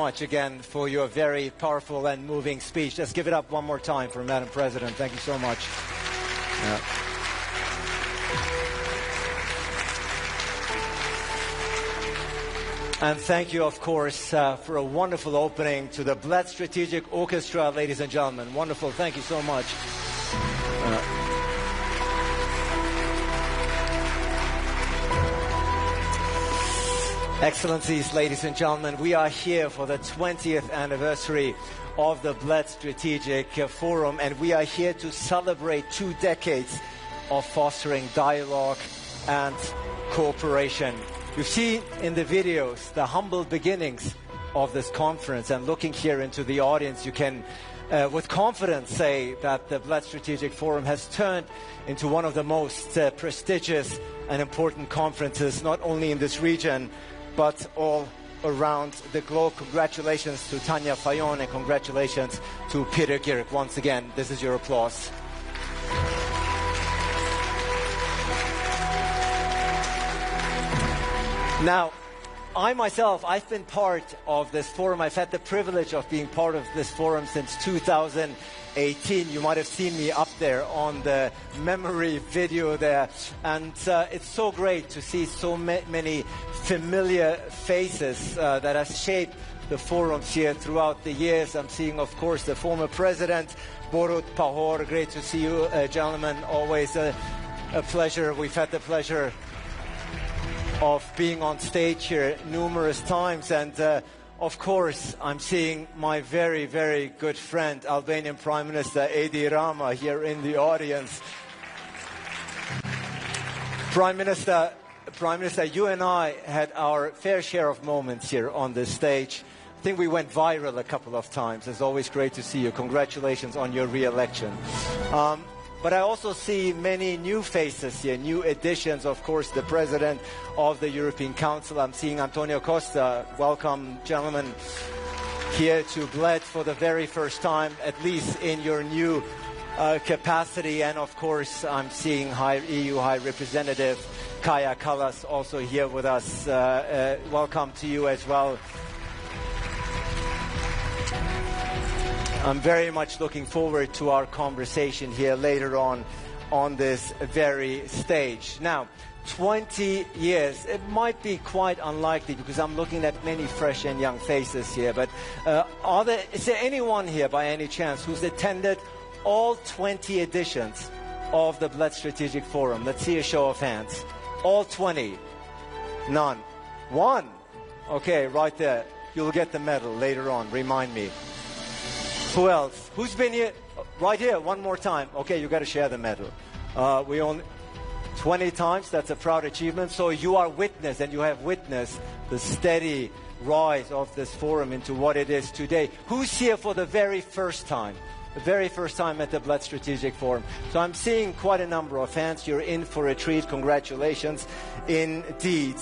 much again for your very powerful and moving speech. Let's give it up one more time for Madam President. Thank you so much. And thank you, of course, for a wonderful opening to the Bled Strategic Orchestra, ladies and gentlemen. Wonderful. Thank you so much. Excellencies, ladies and gentlemen, we are here for the 20th anniversary of the Bled Strategic Forum, and we are here to celebrate 2 decades of fostering dialogue and cooperation. You've seen in the videos the humble beginnings of this conference, and looking here into the audience, you can with confidence say that the Bled Strategic Forum has turned into one of the most prestigious and important conferences, not only in this region, but all around the globe. Congratulations to Tanja Fajon and congratulations to Peter Gierk. Once again, this is your applause. Now, I myself, I've been part of this forum. I've had the privilege of being part of this forum since 2018. You might have seen me up there on the memory video there. And it's so great to see so many familiar faces that have shaped the forums here throughout the years. I'm seeing, of course, the former president, Borut Pahor. Great to see you, gentlemen. Always a pleasure. We've had the pleasure of being on stage here numerous times, and of course I'm seeing my very, very good friend, Albanian Prime Minister Edi Rama, here in the audience. Prime Minister, you and I had our fair share of moments here on this stage. I think we went viral a couple of times. It's always great to see you. Congratulations on your re-election. But I also see many new faces here, new additions. Of course, the President of the European Council. I'm seeing António Costa. Welcome, gentlemen, here to Bled for the very first time, at least in your new capacity. And of course, I'm seeing EU High Representative Kaja Kallas also here with us. Welcome to you as well. I'm very much looking forward to our conversation here later on this very stage. Now, 20 years, it might be quite unlikely because I'm looking at many fresh and young faces here, but is there anyone here by any chance who's attended all 20 editions of the Bled Strategic Forum? Let's see a show of hands. All 20? None. One? Okay, right there. You'll get the medal later on, remind me. Who else? Who's been here? Right here, one more time. Okay, you got to share the medal. We only 20 times. That's a proud achievement. So you are witness, and you have witnessed the steady rise of this forum into what it is today. Who's here for the very first time? The very first time at the Bled Strategic Forum. So I'm seeing quite a number of hands. You're in for a treat. Congratulations indeed.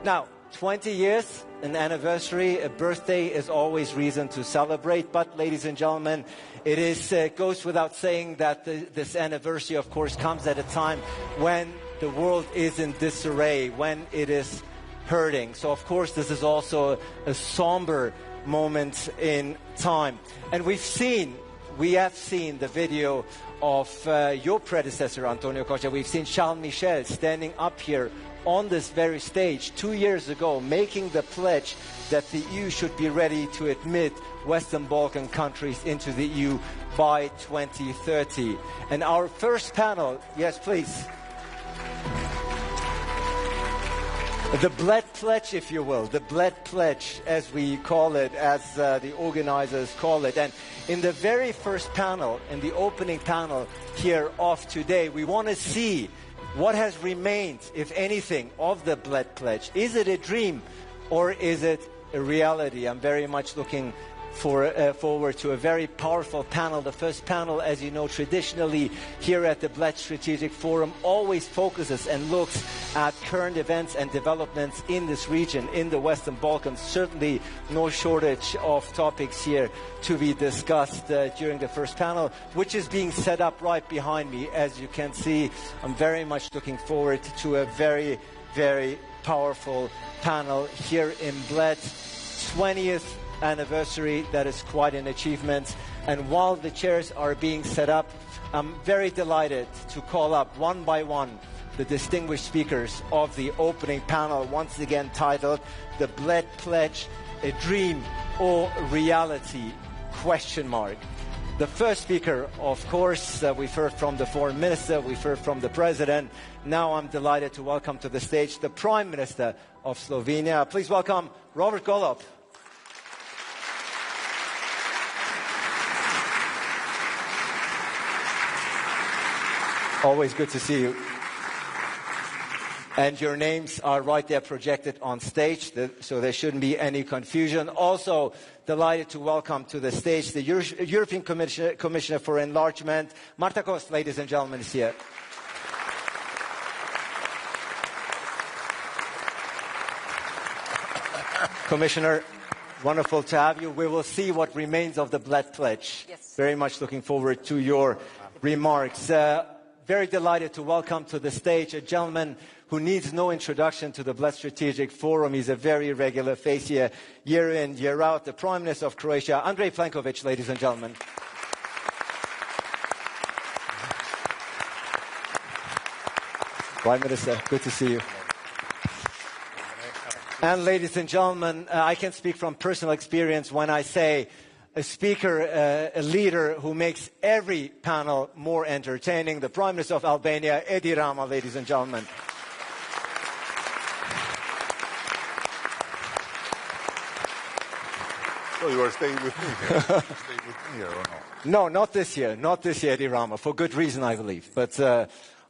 Now, 20 years, an anniversary, a birthday is always reason to celebrate. But, ladies and gentlemen, it goes without saying that this anniversary, of course, comes at a time when the world is in disarray, when it is hurting. So, of course, this is also a somber moment in time. And we have seen the video of your predecessor, António Costa. We've seen Charles Michel standing up here on this very stage 2 years ago, making the pledge that the EU should be ready to admit Western Balkan countries into the EU by 2030. And our first panel, yes, please. The Bled Pledge, if you will, the Bled Pledge, as we call it, as the organizers call it. And in the very first panel, in the opening panel here of today, we want to see what has remained, if anything, of the Bled Pledge. Is it a dream or is it a reality? I'm very much looking forward to a very powerful panel. The first panel, as you know, traditionally here at the Bled Strategic Forum always focuses and looks at current events and developments in this region, in the Western Balkans. Certainly no shortage of topics here to be discussed during the first panel, which is being set up right behind me. As you can see, I'm very much looking forward to a very, very powerful panel here in Bled. 20th anniversary. That is quite an achievement. And while the chairs are being set up, I'm very delighted to call up one by one the distinguished speakers of the opening panel, once again titled The Bled Pledge, a Dream or Reality? The first speaker, of course, we've heard from the Foreign Minister, we've heard from the President. Now I'm delighted to welcome to the stage the Prime Minister of Slovenia. Please welcome Robert Golob. Always good to see you. And your names are right there projected on stage, so there shouldn't be any confusion. Also, delighted to welcome to the stage the European Commissioner for Enlargement, Marta Kos, ladies and gentlemen, is here. Commissioner, wonderful to have you. We will see what remains of the Bled Pledge. Yes. Very much looking forward to your remarks. Very delighted to welcome to the stage a gentleman who needs no introduction to the Bled Strategic Forum. He's a very regular face here, year in, year out. The Prime Minister of Croatia, Andrej Plenković, ladies and gentlemen. Prime Minister, good to see you. And ladies and gentlemen, I can speak from personal experience when I say a speaker, a leader who makes every panel more entertaining. The Prime Minister of Albania, Edi Rama, ladies and gentlemen. So you are staying with me here. Stay with me here or no? No, not this year. Not this year, Edi Rama, for good reason, I believe. But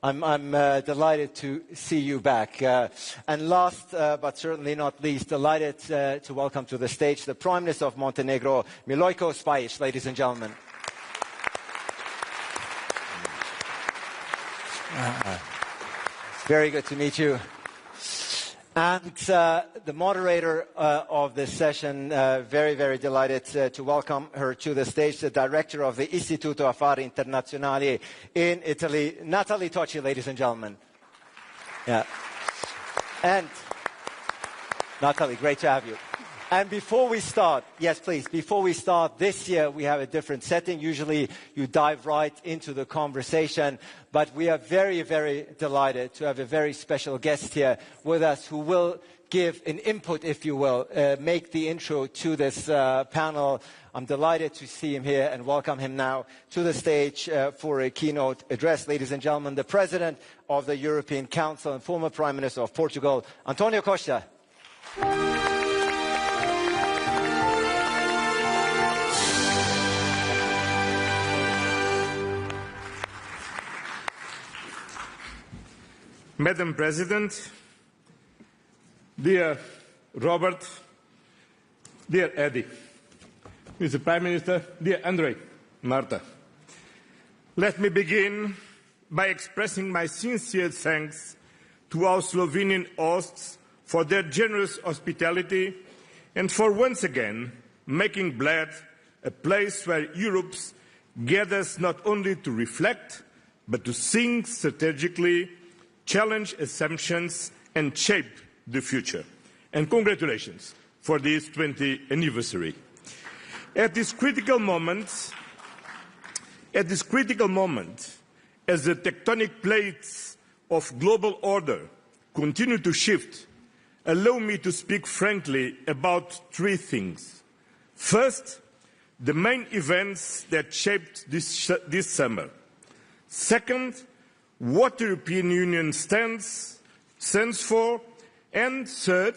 I'm delighted to see you back. And last, but certainly not least, delighted to welcome to the stage the Prime Minister of Montenegro, Milojko Spajić, ladies and gentlemen. Very good to meet you. And the moderator of this session, very, very delighted to welcome her to the stage, the director of the Istituto Affari Internazionali in Italy, Natalie Tocci, ladies and gentlemen. Yeah. And Natalie, great to have you. And before we start, yes, please, before we start, this year we have a different setting. Usually you dive right into the conversation, but we are very, very delighted to have a very special guest here with us who will give an input, if you will, make the intro to this panel. I'm delighted to see him here and welcome him now to the stage for a keynote address. Ladies and gentlemen, the President of the European Council and former Prime Minister of Portugal, António Costa. Madam President, dear Robert, dear Eddie, Mr. Prime Minister, dear Andrej, Marta, let me begin by expressing my sincere thanks to our Slovenian hosts for their generous hospitality and for once again making Bled a place where Europe gathers not only to reflect, but to think strategically, challenge assumptions and shape the future. And congratulations for this 20th anniversary. At this critical moment, as the tectonic plates of global order continue to shift, allow me to speak frankly about three things. First, the main events that shaped this summer. Second, what the European Union stands for, and third,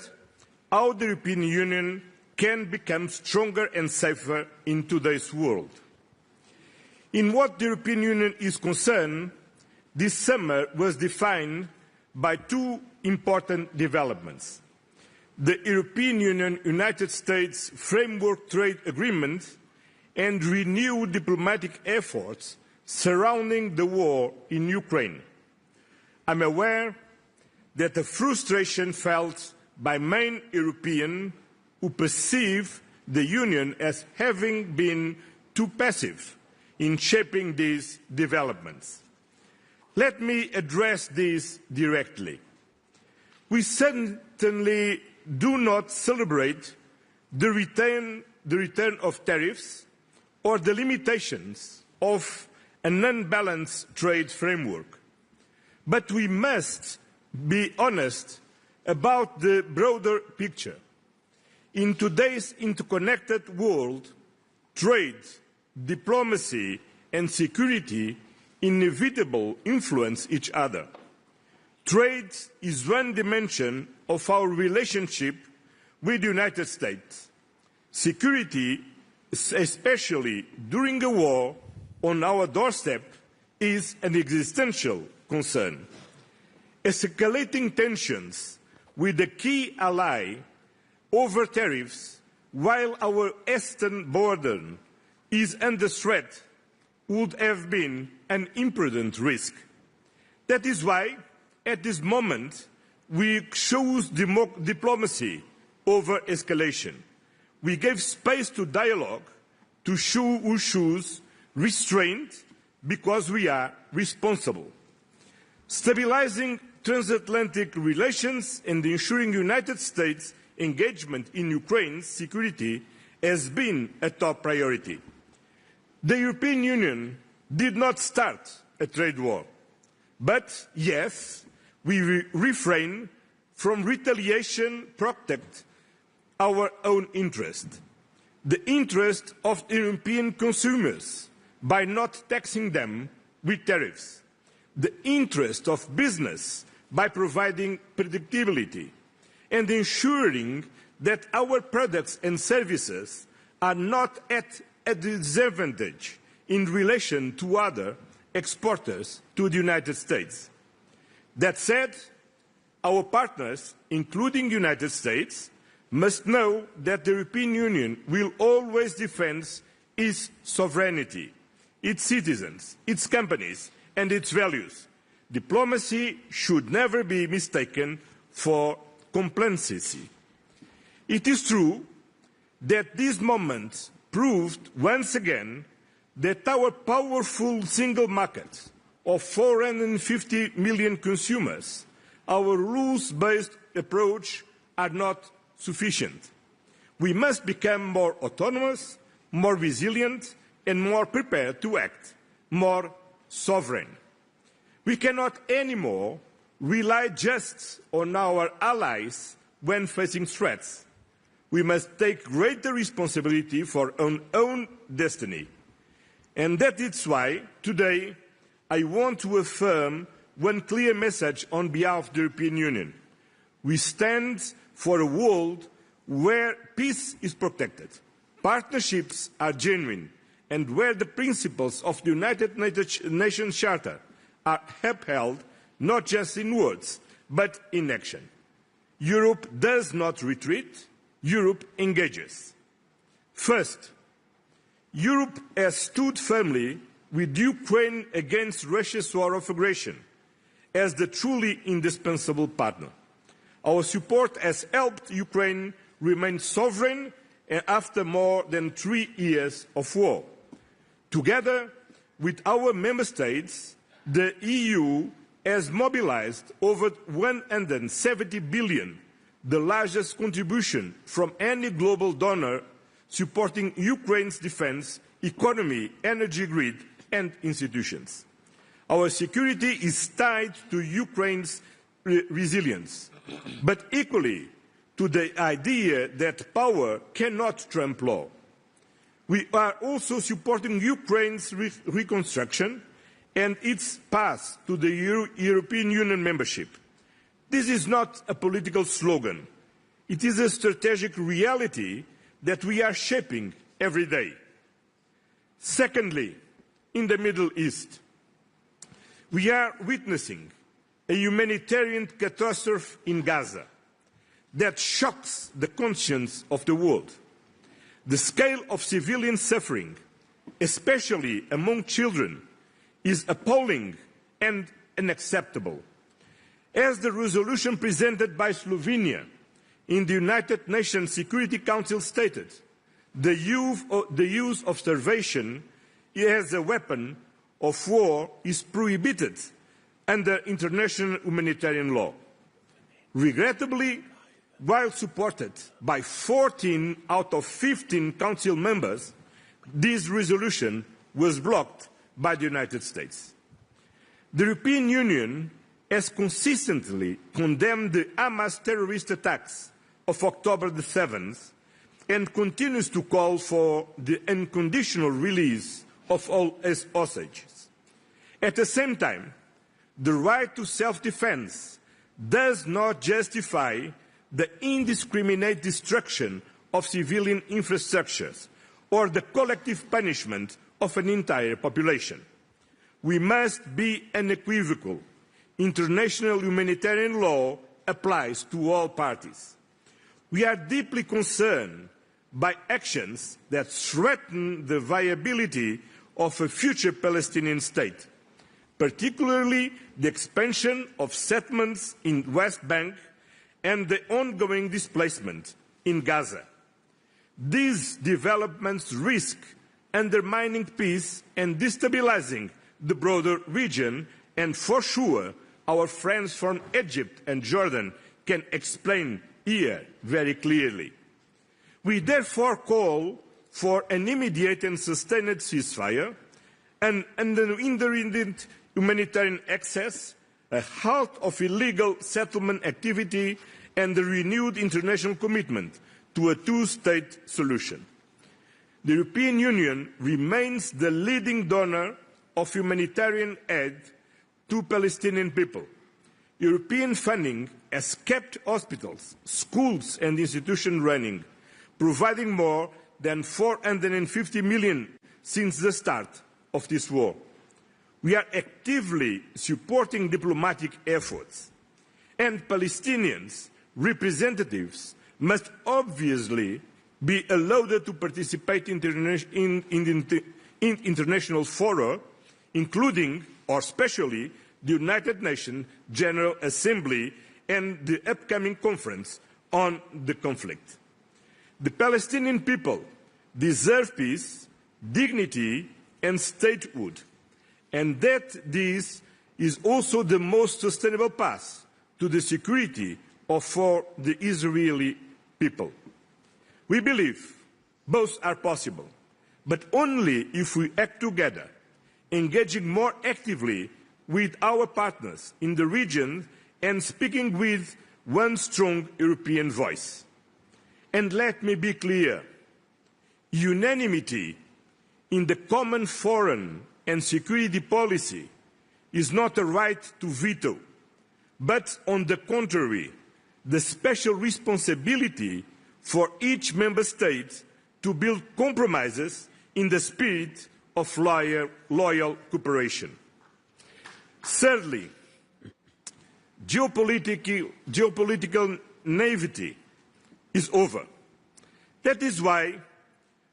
how the European Union can become stronger and safer in today's world. In what the European Union is concerned, this summer was defined by two important developments. The European Union-United States Framework Trade Agreement and renewed diplomatic efforts surrounding the war in Ukraine. I'm aware that the frustration felt by many Europeans who perceive the Union as having been too passive in shaping these developments. Let me address this directly. We certainly do not celebrate the return the return of tariffs or the limitations of an unbalanced trade framework. But we must be honest about the broader picture. In today's interconnected world, trade, diplomacy and security inevitably influence each other. Trade is one dimension of our relationship with the United States. Security, especially during a war on our doorstep, is an existential concern. Escalating tensions with a key ally over tariffs while our eastern border is under threat would have been an imprudent risk. That is why, at this moment, we chose diplomacy over escalation. We gave space to dialogue, to choose restraint, because we are responsible. Stabilizing transatlantic relations and ensuring United States engagement in Ukraine's security has been a top priority. The European Union did not start a trade war, but yes, we refrain from retaliation, protect our own interest, the interest of European consumers by not taxing them with tariffs, the interest of business by providing predictability, and ensuring that our products and services are not at a disadvantage in relation to other exporters to the United States. That said, our partners, including the United States, must know that the European Union will always defend its sovereignty, its citizens, its companies and its values. Diplomacy should never be mistaken for complacency. It is true that this moment proved once again that our powerful single market of 450 million consumers, our rules-based approach, are not sufficient. We must become more autonomous, more resilient, and more prepared to act, more sovereign. We cannot anymore rely just on our allies when facing threats. We must take greater responsibility for our own destiny. And that is why today I want to affirm one clear message on behalf of the European Union. We stand for a world where peace is protected, partnerships are genuine, and where the principles of the United Nations Charter are upheld not just in words, but in action. Europe does not retreat, Europe engages. First, Europe has stood firmly with Ukraine against Russia's war of aggression as the truly indispensable partner. Our support has helped Ukraine remain sovereign after more than 3 years of war. Together with our member states, the EU has mobilized over 170 billion, the largest contribution from any global donor supporting Ukraine's defense, economy, energy grid and institutions. Our security is tied to Ukraine's resilience, but equally to the idea that power cannot trump law. We are also supporting Ukraine's reconstruction and its path to the European Union membership. This is not a political slogan. It is a strategic reality that we are shaping every day. Secondly, in the Middle East, we are witnessing a humanitarian catastrophe in Gaza that shocks the conscience of the world. The scale of civilian suffering, especially among children, is appalling and unacceptable. As the resolution presented by Slovenia in the United Nations Security Council stated, the use of starvation as a weapon of war is prohibited under international humanitarian law. Regrettably, while supported by 14 out of 15 Council members, this resolution was blocked by the United States. The European Union has consistently condemned the Hamas terrorist attacks of October the 7th and continues to call for the unconditional release of all hostages. At the same time, the right to self-defense does not justify the indiscriminate destruction of civilian infrastructures or the collective punishment of an entire population. We must be unequivocal. International humanitarian law applies to all parties. We are deeply concerned by actions that threaten the viability of a future Palestinian state, particularly the expansion of settlements in the West Bank and the ongoing displacement in Gaza. These developments risk undermining peace and destabilizing the broader region, and for sure our friends from Egypt and Jordan can explain here very clearly. We therefore call for an immediate and sustained ceasefire, an unhindered humanitarian access, a halt of illegal settlement activity, and a renewed international commitment to a two-state solution. The European Union remains the leading donor of humanitarian aid to Palestinian people. European funding has kept hospitals, schools and institutions running, providing more than 450 million since the start of this war. We are actively supporting diplomatic efforts, and Palestinians' representatives must obviously be allowed to participate in international fora, including or especially the United Nations General Assembly and the upcoming conference on the conflict. The Palestinian people deserve peace, dignity and statehood, and that this is also the most sustainable path to the security for the Israeli people. We believe both are possible, but only if we act together, engaging more actively with our partners in the region and speaking with one strong European voice. And let me be clear, unanimity in the common foreign and security policy is not a right to veto, but on the contrary, the special responsibility for each member state to build compromises in the spirit of loyal cooperation. Thirdly, geopolitical naivety is over. That is why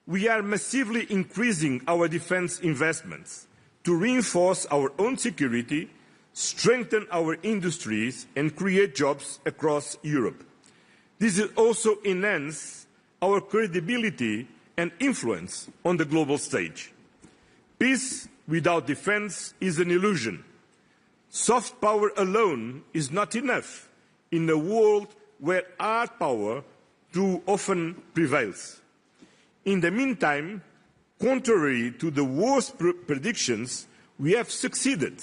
we are massively increasing our defence investments to reinforce our own security, strengthen our industries and create jobs across Europe. This will also enhance our credibility and influence on the global stage. Peace without defence is an illusion. Soft power alone is not enough in a world where hard power too often prevails. In the meantime, contrary to the worst predictions, we have succeeded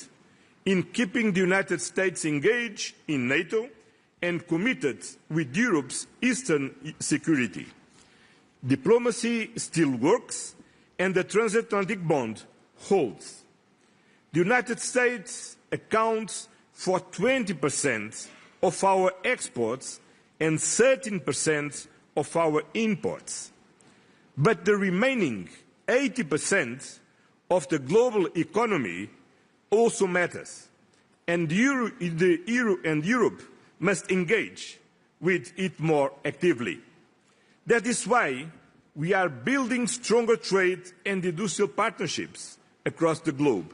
in keeping the United States engaged in NATO and committed with Europe's eastern security. Diplomacy still works and the transatlantic bond holds. The United States accounts for 20% of our exports and 13% of our imports. But the remaining 80% of the global economy also matters, and Europe must engage with it more actively. That is why we are building stronger trade and industrial partnerships across the globe.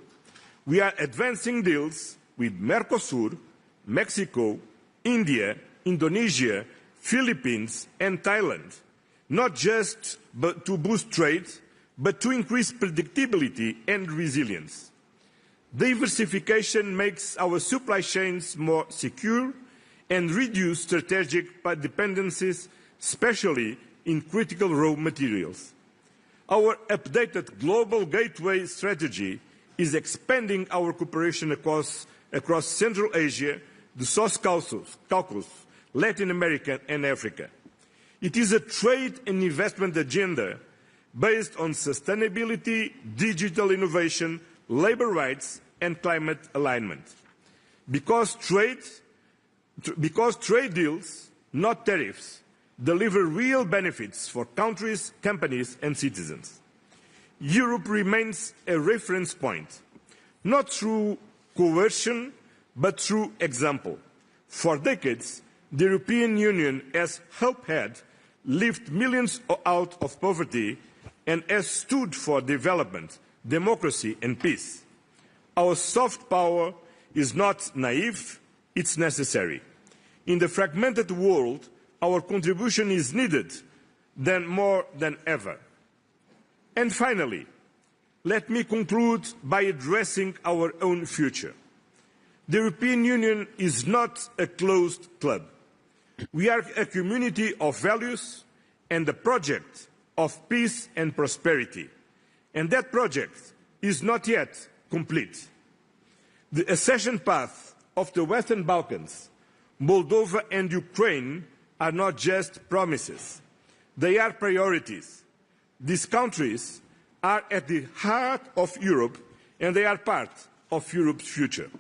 We are advancing deals with Mercosur, Mexico, India, Indonesia, Philippines and Thailand, not just to boost trade, but to increase predictability and resilience. Diversification makes our supply chains more secure and reduce strategic dependencies, especially in critical raw materials. Our updated Global Gateway strategy is expanding our cooperation across Central Asia, the South Caucasus, Latin America and Africa. It is a trade and investment agenda based on sustainability, digital innovation, labour rights and climate alignment. Because trade deals, not tariffs, deliver real benefits for countries, companies and citizens. Europe remains a reference point, not through coercion, but through example. For decades, the European Union has helped lift millions out of poverty and has stood for development, democracy and peace. Our soft power is not naive, it's necessary. In the fragmented world, our contribution is needed more than ever. And finally, let me conclude by addressing our own future. The European Union is not a closed club. We are a community of values and a project of peace and prosperity. And that project is not yet complete. The accession path of the Western Balkans, Moldova and Ukraine are not just promises. They are priorities. These countries are at the heart of Europe and they are part of Europe's future.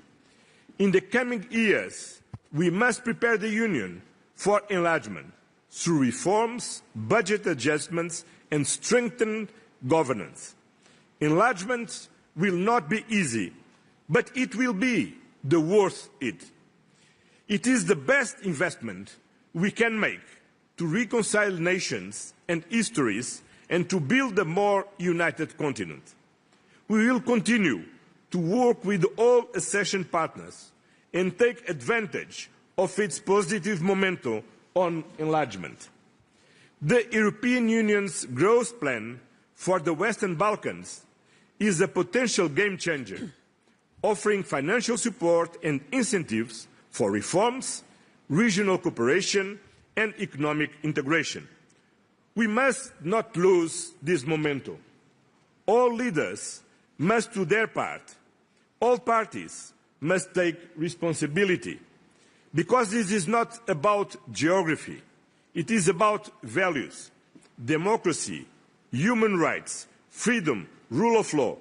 In the coming years, we must prepare the Union for enlargement through reforms, budget adjustments and strengthened governance. Enlargement will not be easy, but it will be worth it. It is the best investment we can make to reconcile nations and histories and to build a more united continent. We will continue to work with all accession partners and take advantage of its positive momentum on enlargement. The European Union's growth plan for the Western Balkans is a potential game changer, offering financial support and incentives for reforms, regional cooperation and economic integration. We must not lose this momentum. All leaders must do their part. All parties must take responsibility, because this is not about geography. It is about values, democracy, human rights, freedom, rule of law.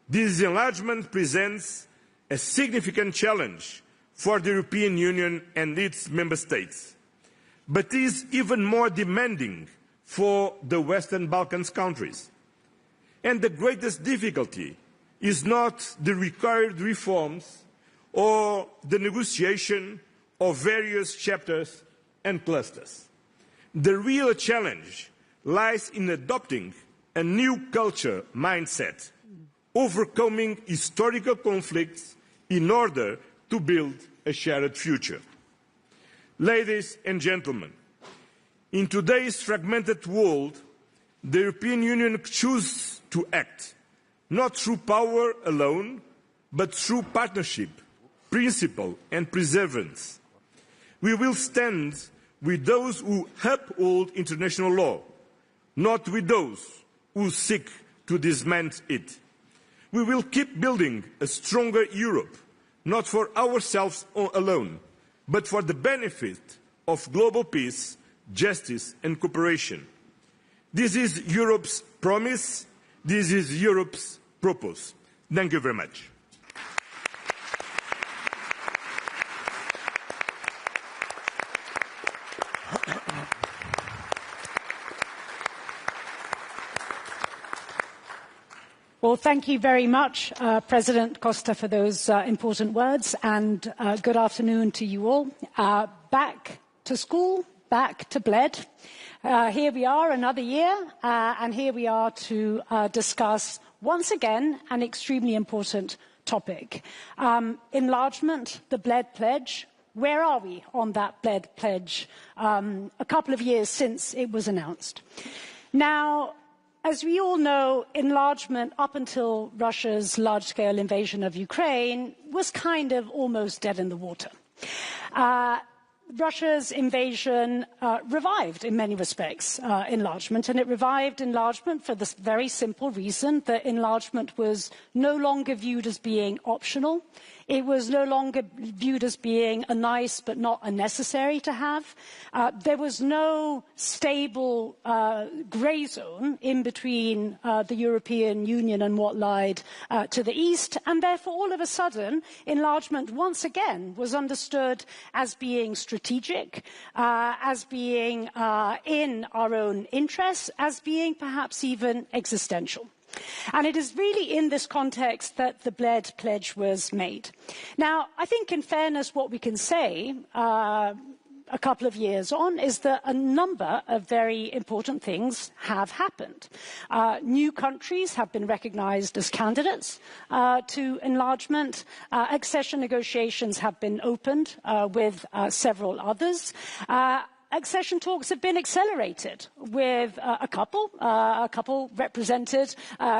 This enlargement presents a significant challenge for the European Union and its member states, but is even more demanding for the Western Balkans countries. And the greatest difficulty is not the required reforms or the negotiation of various chapters and clusters. The real challenge lies in adopting a new culture mindset, overcoming historical conflicts in order to build a shared future. Ladies and gentlemen, in today's fragmented world, the European Union chooses to act, not through power alone, but through partnership, principle and perseverance. We will stand with those who uphold international law, not with those who seek to dismantle it. We will keep building a stronger Europe, not for ourselves alone, but for the benefit of global peace, justice and cooperation. This is Europe's promise. This is Europe's purpose. Thank you very much. Well, thank you very much, President Costa, for those important words, and good afternoon to you all. Back to school, back to Bled. Here we are, another year, and here we are to discuss, once again, an extremely important topic. Enlargement, the Bled Pledge. Where are we on that Bled Pledge a couple of years since it was announced? Now, as we all know, enlargement up until Russia's large-scale invasion of Ukraine was kind of almost dead in the water. Russia's invasion revived, in many respects, enlargement, and it revived enlargement for the very simple reason that enlargement was no longer viewed as being optional. It was no longer viewed as being a nice but not a necessary to have. There was no stable grey zone in between the European Union and what lied to the east, and therefore all of a sudden enlargement once again was understood as being strategic, as being in our own interests, as being perhaps even existential. And it is really in this context that the Bled Pledge was made. Now, I think in fairness what we can say a couple of years on is that a number of very important things have happened. New countries have been recognized as candidates to enlargement. Accession negotiations have been opened with several others. Accession talks have been accelerated with a couple represented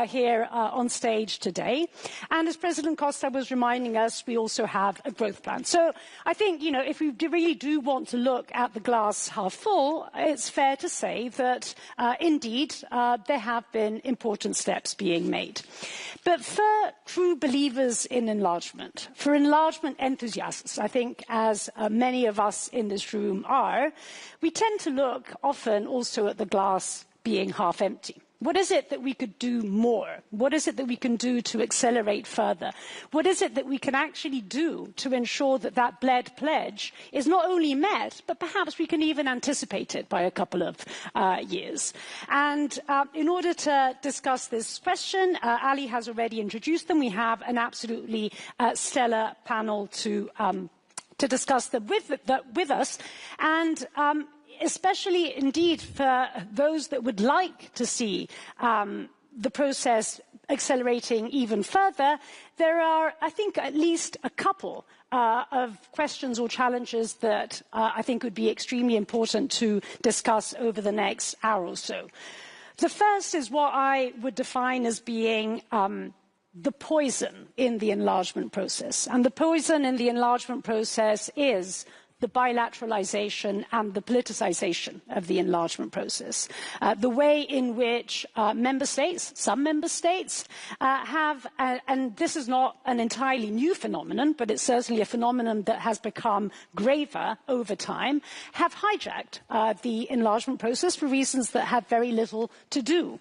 here on stage today. And as President Costa was reminding us, we also have a growth plan. So I think, you know, if we really do want to look at the glass half full, it's fair to say that indeed there have been important steps being made. But for true believers in enlargement, for enlargement enthusiasts, I think as many of us in this room are, we tend to look often also at the glass being half empty. What is it that we could do more? What is it that we can do to accelerate further? What is it that we can actually do to ensure that that Bled Pledge is not only met, but perhaps we can even anticipate it by a couple of years? And in order to discuss this question, Ali has already introduced them. We have an absolutely stellar panel to discuss them with us. And especially indeed for those that would like to see the process accelerating even further, there are, I think, at least a couple of questions or challenges that I think would be extremely important to discuss over the next hour or so. The first is what I would define as being the poison in the enlargement process. And the poison in the enlargement process is the bilateralization and the politicization of the enlargement process. The way in which member states, some member states, have, and this is not an entirely new phenomenon, but it's certainly a phenomenon that has become graver over time, have hijacked the enlargement process for reasons that have very little to do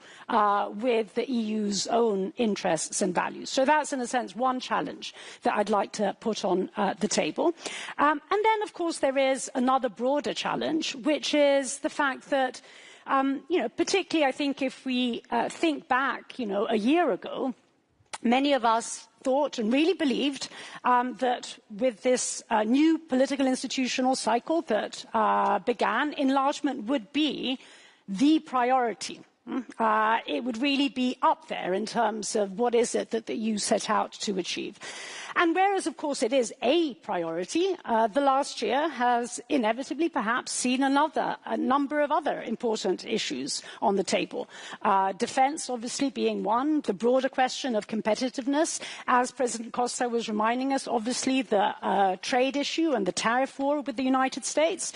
with the EU's own interests and values. So that's, in a sense, one challenge that I'd like to put on the table. And then, of course, there is another broader challenge, which is the fact that, particularly I think if we think back, a year ago, many of us thought and really believed that with this new political institutional cycle that began, enlargement would be the priority. It would really be up there in terms of what is it that the EU set out to achieve. And whereas, of course, it is a priority, the last year has inevitably perhaps seen a number of other important issues on the table. Defence, obviously, being one, the broader question of competitiveness, as President Costa was reminding us, obviously the trade issue and the tariff war with the United States.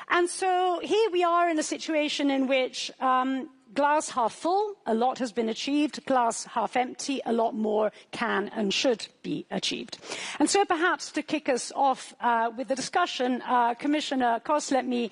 And so here we are in a situation in which glass half full, a lot has been achieved. Glass half empty, a lot more can and should be achieved. And so perhaps to kick us off with the discussion, Commissioner Kos, let me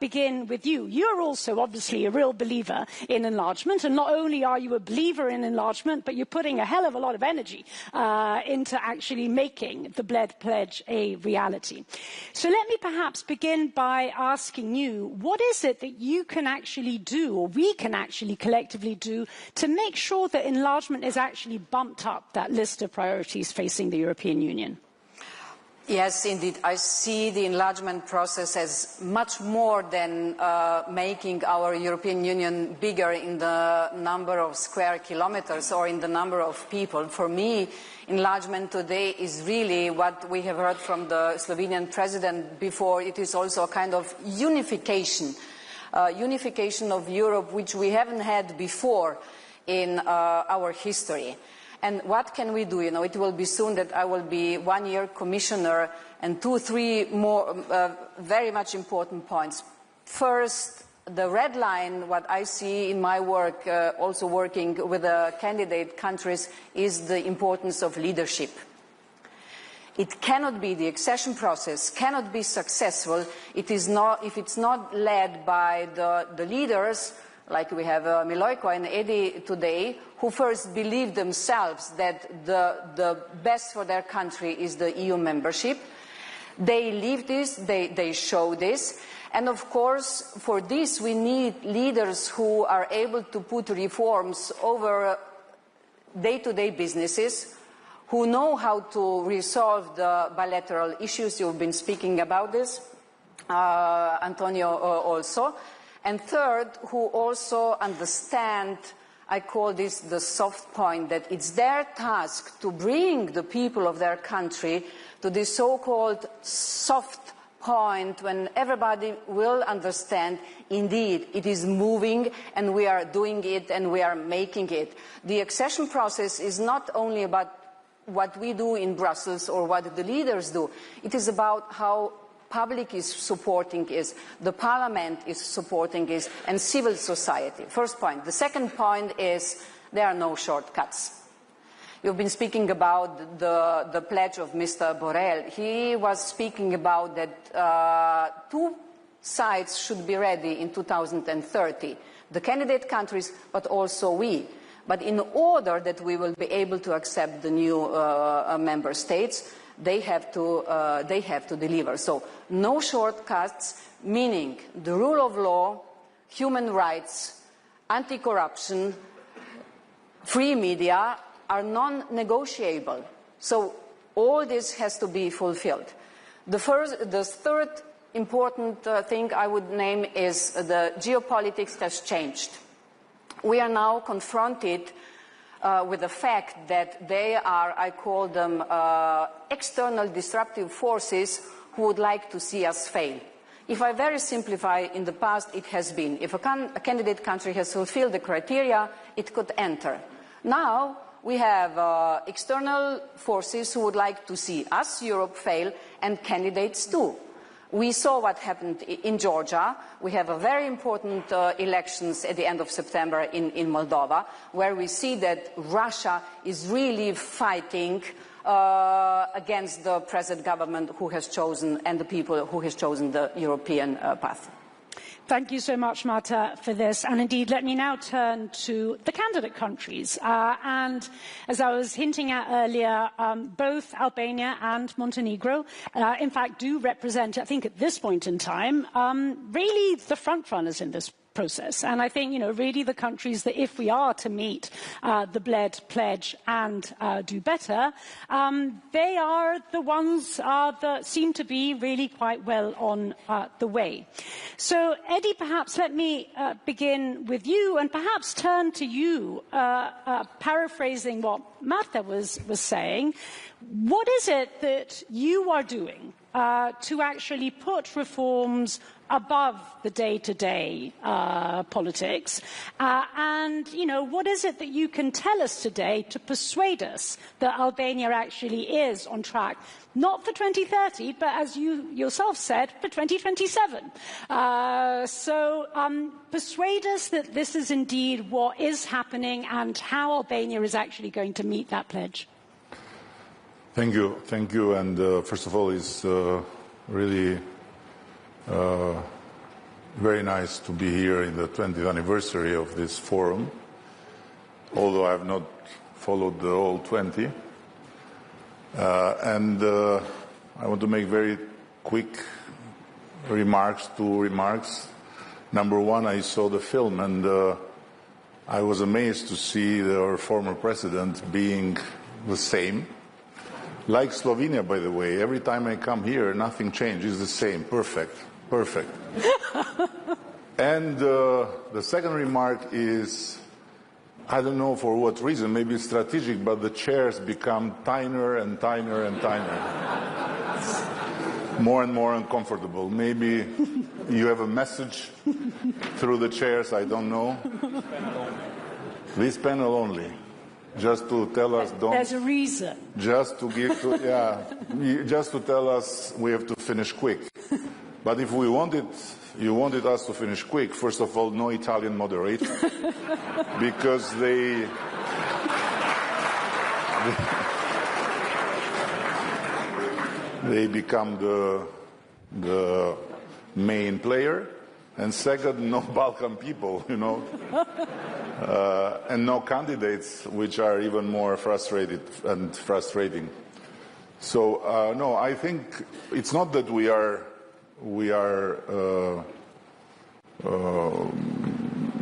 begin with you. You're also obviously a real believer in enlargement, and not only are you a believer in enlargement, but you're putting a hell of a lot of energy into actually making the Bled Pledge a reality. So let me perhaps begin by asking you, what is it that you can actually do, or we can actually collectively do, to make sure that enlargement is actually bumped up that list of priorities facing the European Union? Yes, indeed. I see the enlargement process as much more than making our European Union bigger in the number of square kilometers or in the number of people. For me, enlargement today is really what we have heard from the Slovenian president before. It is also a kind of unification of Europe, which we haven't had before in our history. And what can we do? You know, it will be soon that I will be 1 year commissioner, and 2, 3 more very much important points. First, the red line, what I see in my work, also working with the candidate countries, is the importance of leadership. It cannot be, the accession process cannot be successful if it's not led by the leaders, like we have Milojko and Edi today, who first believe themselves that the best for their country is the EU membership. They live this, they show this. And of course, for this we need leaders who are able to put reforms over day-to-day businesses, who know how to resolve the bilateral issues. You've been speaking about this, António also. And third, who also understand, I call this the soft point, that it's their task to bring the people of their country to this so-called soft point when everybody will understand, indeed, it is moving and we are doing it and we are making it. The accession process is not only about what we do in Brussels or what the leaders do. It is about how public is supporting it, the parliament is supporting it, and civil society. First point. The second point is there are no shortcuts. You've been speaking about the pledge of Mr. Borrell. He was speaking about that 2 sides should be ready in 2030. The candidate countries, but also we. But in order that we will be able to accept the new member states, they have to deliver. So no shortcuts, meaning the rule of law, human rights, anti-corruption, free media are non-negotiable. So all this has to be fulfilled. The third important thing I would name is the geopolitics has changed. We are now confronted with the fact that they are, I call them, external disruptive forces who would like to see us fail. If I very simplify, in the past it has been, if a candidate country has fulfilled the criteria, it could enter. Now we have external forces who would like to see us, Europe, fail, and candidates too. We saw what happened in Georgia. We have a very important elections at the end of September in Moldova, where we see that Russia is really fighting against the present government who has chosen, and the people who has chosen the European path. Thank you so much, Marta, for this. And indeed, let me now turn to the candidate countries. And as I was hinting at earlier, both Albania and Montenegro, in fact, do represent, I think at this point in time, really the front runners in this process. And I think, really the countries that if we are to meet the Bled Pledge and do better, they are the ones that seem to be really quite well on the way. So, Edi, perhaps let me begin with you and perhaps turn to you, paraphrasing what Marta was saying. What is it that you are doing to actually put reforms above the day-to-day politics? And, what is it that you can tell us today to persuade us that Albania actually is on track, not for 2030, but as you yourself said, for 2027? Persuade us that this is indeed what is happening and how Albania is actually going to meet that pledge. Thank you. And first of all, it's really very nice to be here in the 20th anniversary of this forum, although I have not followed the whole 20. And I want to make very quick remarks, 2 remarks. Number one, I saw the film and I was amazed to see our former president being the same. Like Slovenia, by the way, every time I come here, nothing changes, it's the same. Perfect. And the second remark is, I don't know for what reason, maybe it's strategic, but the chairs become tinier and tinier and tinier. More and more uncomfortable. Maybe you have a message through the chairs, I don't know. This panel only. just to tell us, don't. There's a reason. Just to give, just to tell us we have to finish quick. But if we wanted, you wanted us to finish quick. First of all, no Italian moderator, because they become the main player. And second, no Balkan people, you know, and no candidates, which are even more frustrating. So no, I think it's not that we are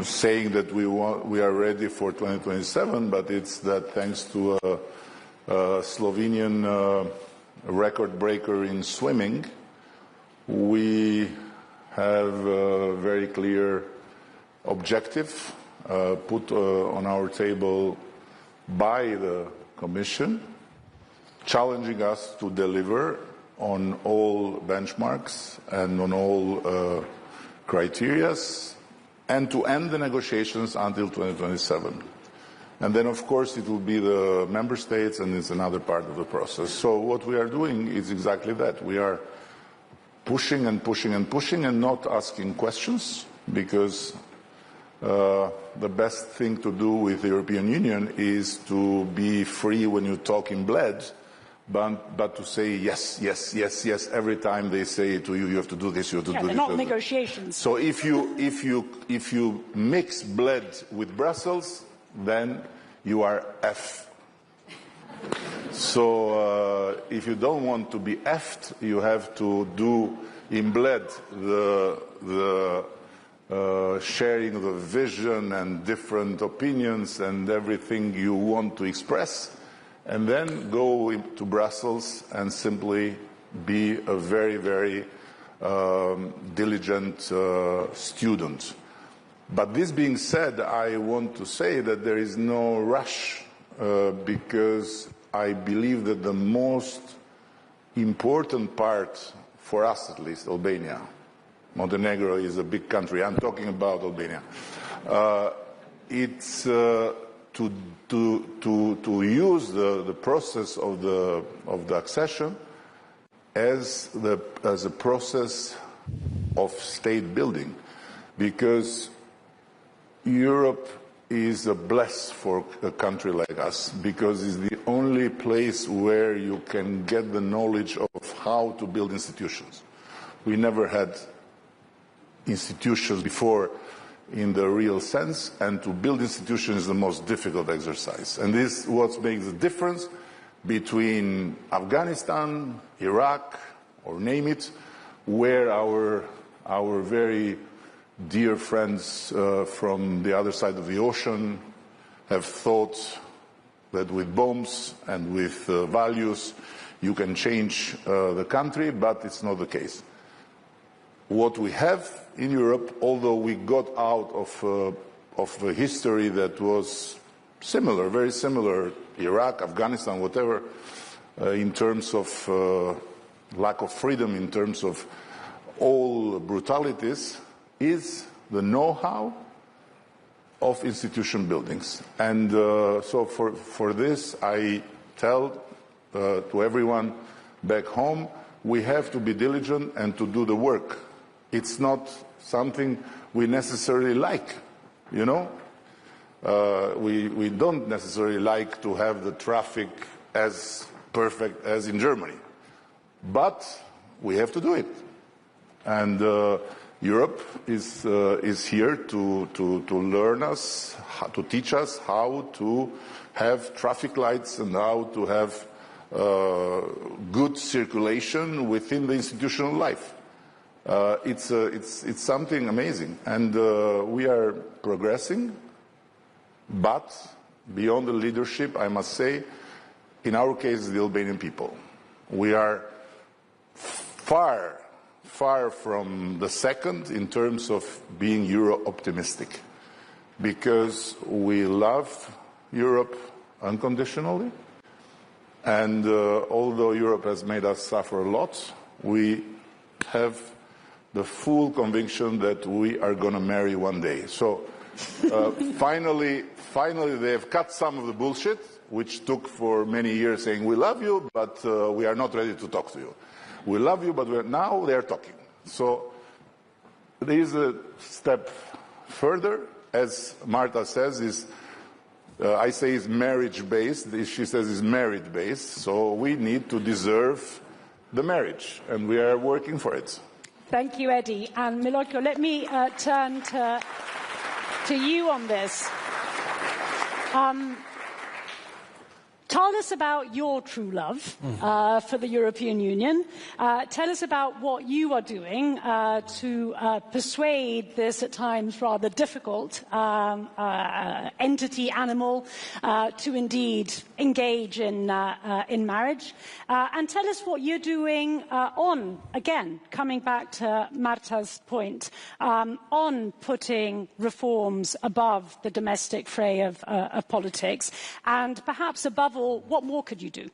saying that we are ready for 2027, but it's that thanks to a Slovenian record breaker in swimming, we have a very clear objective put on our table by the Commission, challenging us to deliver on all benchmarks and on all criteria, and to end the negotiations until 2027. And then, of course, it will be the member states, and it's another part of the process. So what we are doing is exactly that. We are pushing and pushing and pushing and not asking questions, because the best thing to do with the European Union is to be free when you talk in Bled, but to say yes, yes, yes, yes every time they say to you, you have to do this, you have to do this. They're not negotiations. So if you mix Bled with Brussels, then you are F. So if you don't want to be effed, you have to do in Bled the sharing of the vision and different opinions and everything you want to express, and then go to Brussels and simply be a very, very diligent student. But this being said, I want to say that there is no rush, because I believe that the most important part, for us at least, Albania, Montenegro is a big country, I'm talking about Albania, it's to use the process of the accession as a process of state building, because Europe is a bless for a country like us, because it's the only place where you can get the knowledge of how to build institutions. We never had institutions before in the real sense, and to build institutions is the most difficult exercise. And this is what makes the difference between Afghanistan, Iraq, or name it, where our very dear friends from the other side of the ocean have thought that with bombs and with values you can change the country, but it's not the case. What we have in Europe, although we got out of a history that was similar, very similar, Iraq, Afghanistan, whatever, in terms of lack of freedom, in terms of all brutalities, is the know-how of institution buildings. And so for this, I tell to everyone back home, we have to be diligent and to do the work. It's not something we necessarily like, you know. We don't necessarily like to have the traffic as perfect as in Germany, but we have to do it. And Europe is here to learn us, to teach us how to have traffic lights and how to have good circulation within the institutional life. It's something amazing, and we are progressing. But beyond the leadership, I must say, in our case, the Albanian people, we are far from the second in terms of being Euro-optimistic, because we love Europe unconditionally, and although Europe has made us suffer a lot, we have the full conviction that we are going to marry one day. So Finally, they have cut some of the bullshit, which took for many years saying, we love you, but we are not ready to talk to you. We love you, but now they are talking. So there is a step further, as Marta says, I say is marriage-based, she says is merit-based, so we need to deserve the marriage, and we are working for it. Thank you, Edi. And Milojko, let me turn to you on this. Tell us about your true love for the European Union. Tell us about what you are doing to persuade this at times rather difficult entity, animal, to indeed engage in marriage. And tell us what you're doing on, again, coming back to Marta's point, on putting reforms above the domestic fray of politics, and perhaps above all, what more could you do?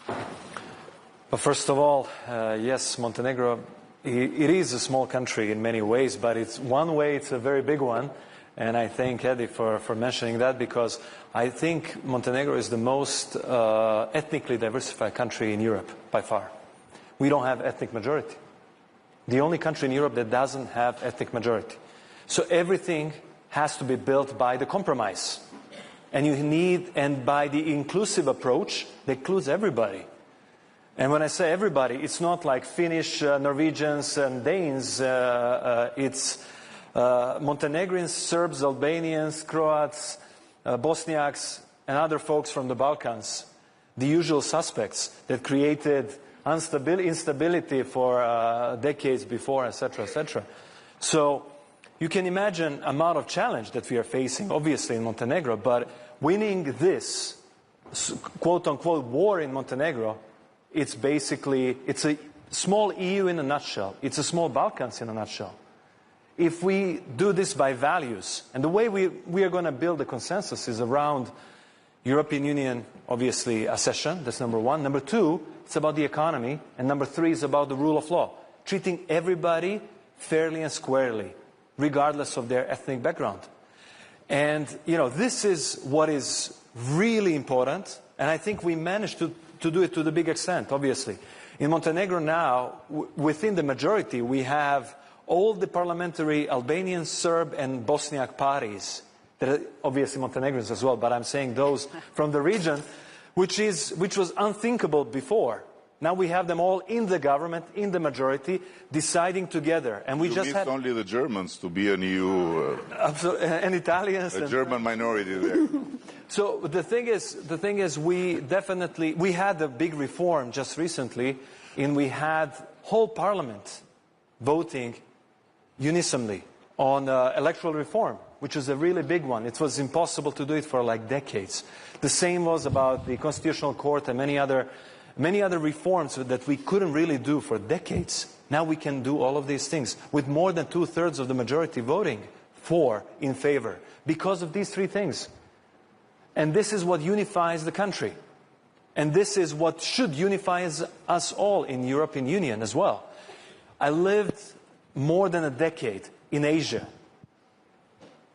Well, first of all, yes, Montenegro, it is a small country in many ways, but it's one way, it's a very big one. And I thank Edi for mentioning that, because I think Montenegro is the most ethnically diversified country in Europe, by far. We don't have ethnic majority. The only country in Europe that doesn't have ethnic majority. So everything has to be built by the compromise. And you need, and by the inclusive approach, that includes everybody. And when I say everybody, it's not like Finnish, Norwegians and Danes. It's Montenegrins, Serbs, Albanians, Croats, Bosniaks, and other folks from the Balkans. The usual suspects that created instability for decades before, etc., etc. So you can imagine the amount of challenge that we are facing, obviously, in Montenegro, but winning this quote-unquote war in Montenegro, it's a small EU in a nutshell. It's a small Balkans in a nutshell. If we do this by values, and the way we are going to build a consensus is around European Union, obviously, accession, that's number one. Number two, it's about the economy. And number three is about the rule of law, treating everybody fairly and squarely, regardless of their ethnic background. And, you know, this is what is really important, and I think we managed to do it to the big extent, obviously. In Montenegro now, within the majority, we have all the parliamentary Albanian, Serb, and Bosniak parties, that are obviously Montenegrins as well, but I'm saying those from the region, which was unthinkable before. Now we have them all in the government, in the majority, deciding together. And we just had only the Germans to be an EU... and Italians. A German minority there. So the thing is, we had a big reform just recently, and we had whole parliament voting unisonly on electoral reform, which was a really big one. It was impossible to do it for like decades. The same was about the Constitutional Court and many other reforms that we couldn't really do for decades. Now we can do all of these things with more than 2/3 of the majority voting in favor, because of these three things. And this is what unifies the country. And this is what should unify us all in the European Union as well. I lived more than a decade in Asia,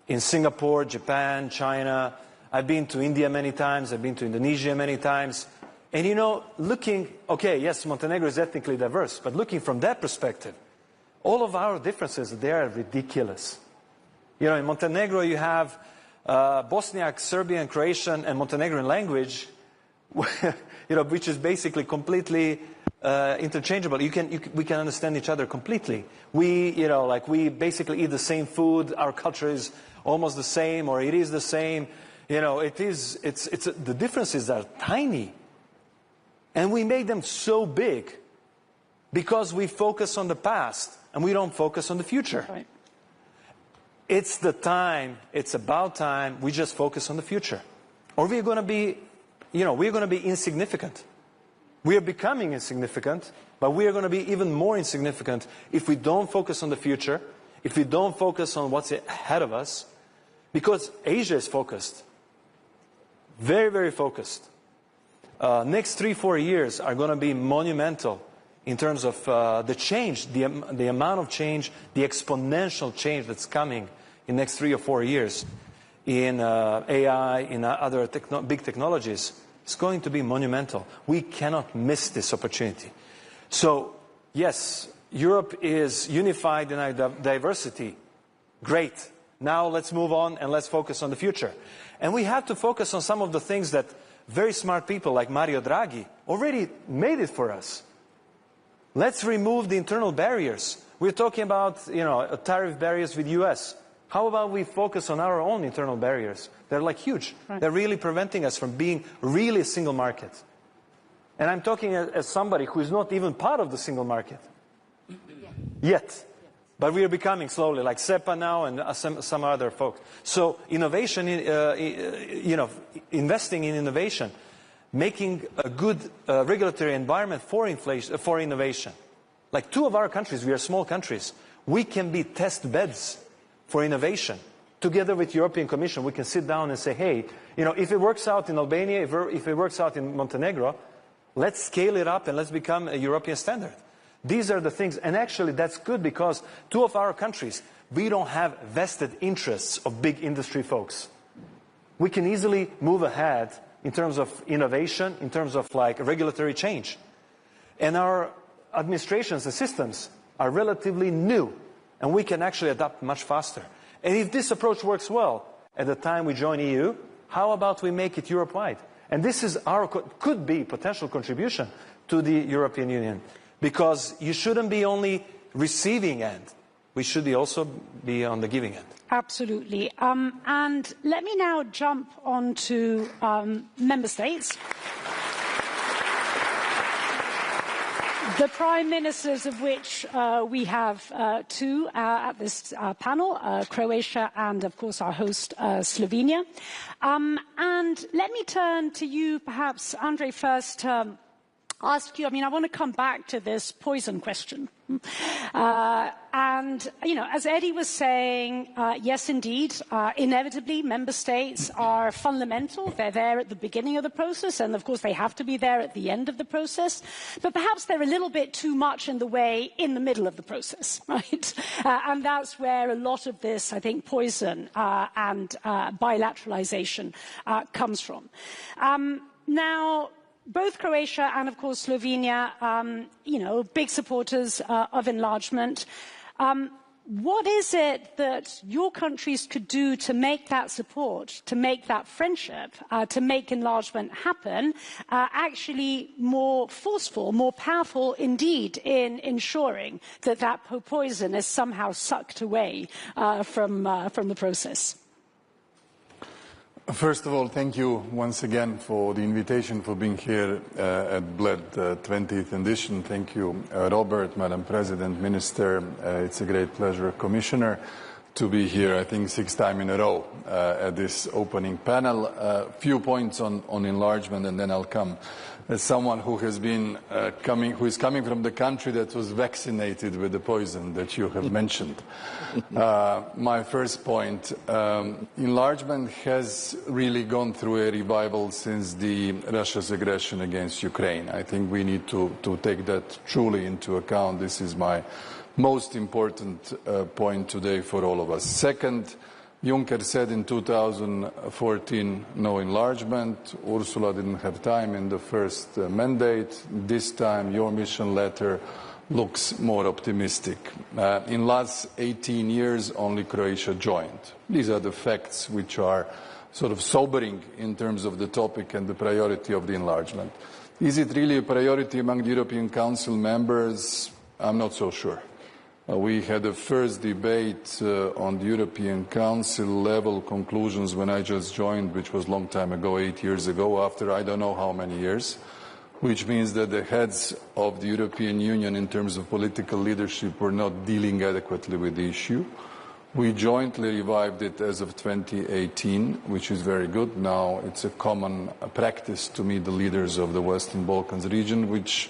in Singapore, Japan, China. I've been to India many times. I've been to Indonesia many times. And, you know, okay, yes, Montenegro is ethnically diverse, but looking from that perspective, all of our differences, they are ridiculous. You know, in Montenegro you have Bosniak, Serbian, Croatian, and Montenegrin language, you know, which is basically completely interchangeable. We can understand each other completely. We basically eat the same food. Our culture is almost the same, or it is the same. You know, the differences are tiny. And we make them so big because we focus on the past and we don't focus on the future. Right. It's about time we just focus on the future. Or we're going to be insignificant. We are becoming insignificant, but we are going to be even more insignificant if we don't focus on the future, if we don't focus on what's ahead of us, because Asia is focused. Very, very focused. Next 3-4 years are going to be monumental in terms of the change, the amount of change, the exponential change that's coming in the next 3 or 4 years in AI, in other big technologies, is going to be monumental. We cannot miss this opportunity. So, yes, Europe is unified in our diversity. Great. Now let's move on and let's focus on the future. And we have to focus on some of the things that very smart people like Mario Draghi already made it for us. Let's remove the internal barriers. We're talking about, tariff barriers with the US. How about we focus on our own internal barriers? They're like huge. Right. They're really preventing us from being really a single market. And I'm talking as somebody who is not even part of the single market. Yet. But we are becoming slowly, like SEPA now and some other folks. So innovation, investing in innovation, making a good regulatory environment for innovation. Like 2 of our countries, we are small countries. We can be test beds for innovation. Together with the European Commission, we can sit down and say, hey, if it works out in Albania, if it works out in Montenegro, let's scale it up and let's become a European standard. These are the things, and actually that's good because 2 of our countries, we don't have vested interests of big industry folks. We can easily move ahead in terms of innovation, in terms of like regulatory change. And our administrations and systems are relatively new, and we can actually adapt much faster. And if this approach works well at the time we join EU, how about we make it Europe-wide? And this is could be potential contribution to the European Union. Because you shouldn't be only receiving end. We should also be on the giving end. Absolutely. And let me now jump on to member states. The prime ministers of which we have 2 at this panel, Croatia and, of course, our host, Slovenia. And let me turn to you, perhaps, Andrej, first. Ask you, I want to come back to this poison question. And, as Edi was saying, yes, indeed, inevitably, member states are fundamental. They're there at the beginning of the process, and of course they have to be there at the end of the process. But perhaps they're a little bit too much in the way in the middle of the process, right? And that's where a lot of this, I think, poison and bilateralization comes from. Now, both Croatia and, of course, Slovenia, big supporters of enlargement. What is it that your countries could do to make that support, to make that friendship, to make enlargement happen, actually more forceful, more powerful indeed in ensuring that that poison is somehow sucked away from the process? First of all, thank you once again for the invitation for being here at Bled 20th edition. Thank you, Robert, Madam President, Minister. It's a great pleasure, Commissioner, to be here, I think, 6th time in a row at this opening panel. A few points on enlargement, and then I'll come as someone who has been who is coming from the country that was vaccinated with the poison that you have mentioned. My first point, enlargement has really gone through a revival since Russia's aggression against Ukraine. I think we need to take that truly into account. This is my most important point today for all of us. Second, Juncker said in 2014, no enlargement. Ursula didn't have time in the first mandate. This time, your mission letter looks more optimistic. In last 18 years, only Croatia joined. These are the facts which are sort of sobering in terms of the topic and the priority of the enlargement. Is it really a priority among the European Council members? I'm not so sure. We had a first debate on the European Council level conclusions when I just joined, which was a long time ago, 8 years ago, after I don't know how many years, which means that the heads of the European Union in terms of political leadership were not dealing adequately with the issue. We jointly revived it as of 2018, which is very good. Now it's a common practice to meet the leaders of the Western Balkans region, which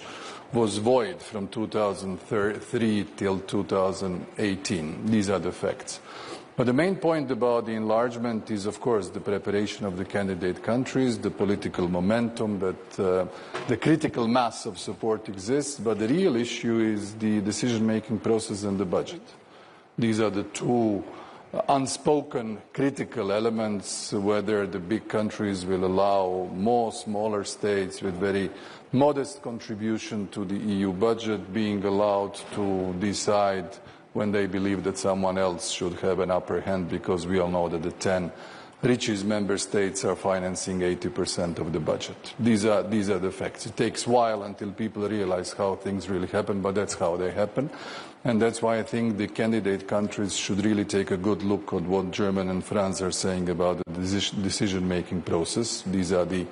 was void from 2003 till 2018. These are the facts. But the main point about the enlargement is, of course, the preparation of the candidate countries, the political momentum, that the critical mass of support exists, but the real issue is the decision-making process and the budget. These are the two unspoken critical elements, whether the big countries will allow more smaller states with very modest contribution to the EU budget being allowed to decide when they believe that someone else should have an upper hand, because we all know that the 10 richest member states are financing 80% of the budget. These are the facts. It takes a while until people realize how things really happen, but that's how they happen. And that's why I think the candidate countries should really take a good look at what Germany and France are saying about the decision-making process. These are the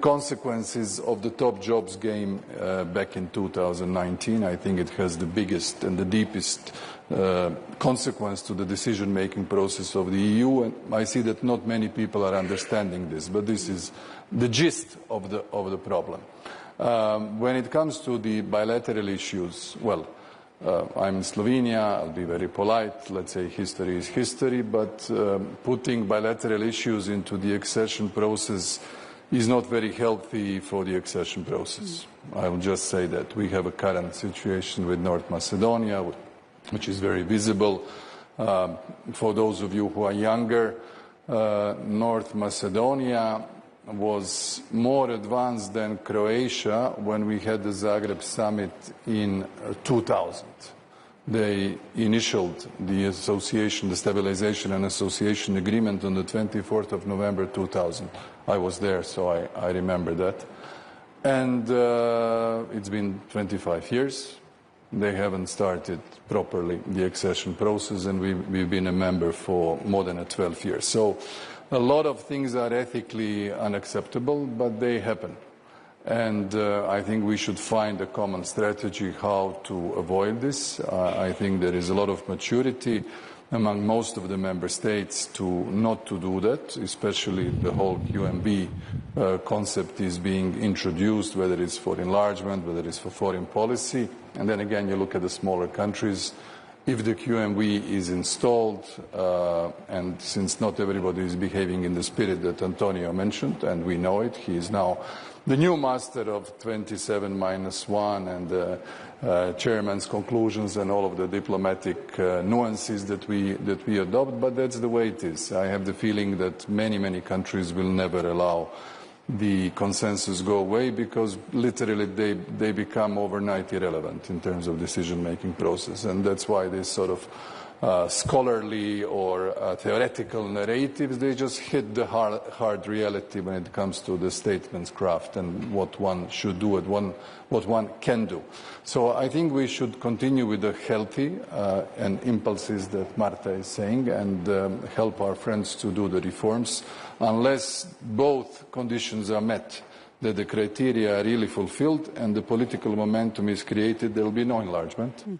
consequences of the top jobs game back in 2019. I think it has the biggest and the deepest consequence to the decision-making process of the EU, and I see that not many people are understanding this, but this is the gist of the problem. When it comes to the bilateral issues, well, I'm in Slovenia, I'll be very polite, let's say history is history, but putting bilateral issues into the accession process is not very healthy for the accession process. I will just say that we have a current situation with North Macedonia, which is very visible. For those of you who are younger, North Macedonia was more advanced than Croatia when we had the Zagreb summit in 2000. They initialed the association, the stabilization and association agreement on the 24th of November 2000. I was there, so I remember that. And it's been 25 years. They haven't started properly the accession process, and we've been a member for more than 12 years. So a lot of things are ethically unacceptable, but they happen. And I think we should find a common strategy how to avoid this. I think there is a lot of maturity among most of the member states to not to do that, especially the whole QMB concept is being introduced, whether it's for enlargement, whether it's for foreign policy. And then again, you look at the smaller countries. If the QMB is installed, and since not everybody is behaving in the spirit that António mentioned, and we know it, he is now the new master of 27-1 and the chairman's conclusions and all of the diplomatic nuances that we adopt, but that's the way it is. I have the feeling that many countries will never allow the consensus go away, because literally they become overnight irrelevant in terms of decision-making process, and that's why this sort of scholarly or theoretical narratives, they just hit the hard reality when it comes to the statement's craft and what one should do and what one can do. So I think we should continue with the healthy and impulses that Marta is saying, and help our friends to do the reforms. Unless both conditions are met, that the criteria are really fulfilled and the political momentum is created, there will be no enlargement.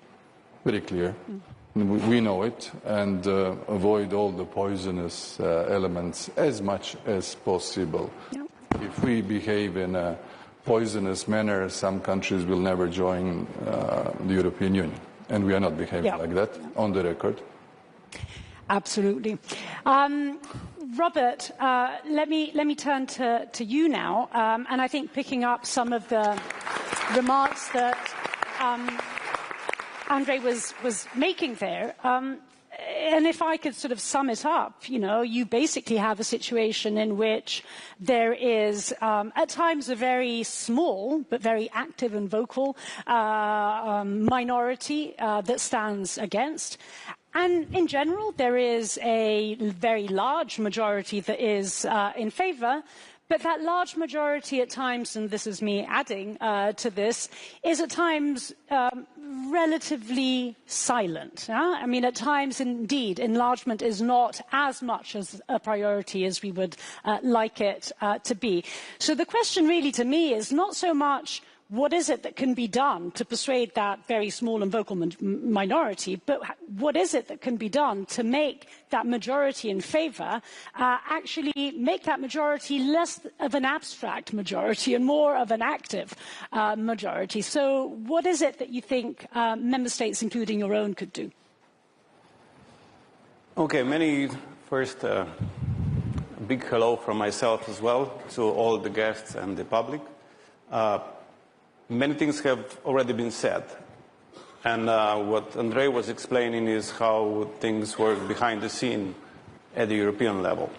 Very clear. We know it, and avoid all the poisonous elements as much as possible. Yep. If we behave in a poisonous manner, some countries will never join the European Union, and we are not behaving like that, on the record. Absolutely. Robert, let me turn to you now, and I think picking up some of the remarks that Andrej was making there, and if I could sort of sum it up, you basically have a situation in which there is, at times, a very small but very active and vocal minority that stands against. And in general, there is a very large majority that is in favour. But that large majority at times, and this is me adding to this, is at times relatively silent. I mean, at times, indeed, enlargement is not as much as a priority as we would like it to be. So the question really to me is not so much what is it that can be done to persuade that very small and vocal minority, but what is it that can be done to make that majority in favour actually make that majority less of an abstract majority and more of an active majority? So what is it that you think member states, including your own, could do? Okay, first, a big hello from myself as well to all the guests and the public. Many things have already been said. And what Andrej was explaining is how things work behind the scene at the European level.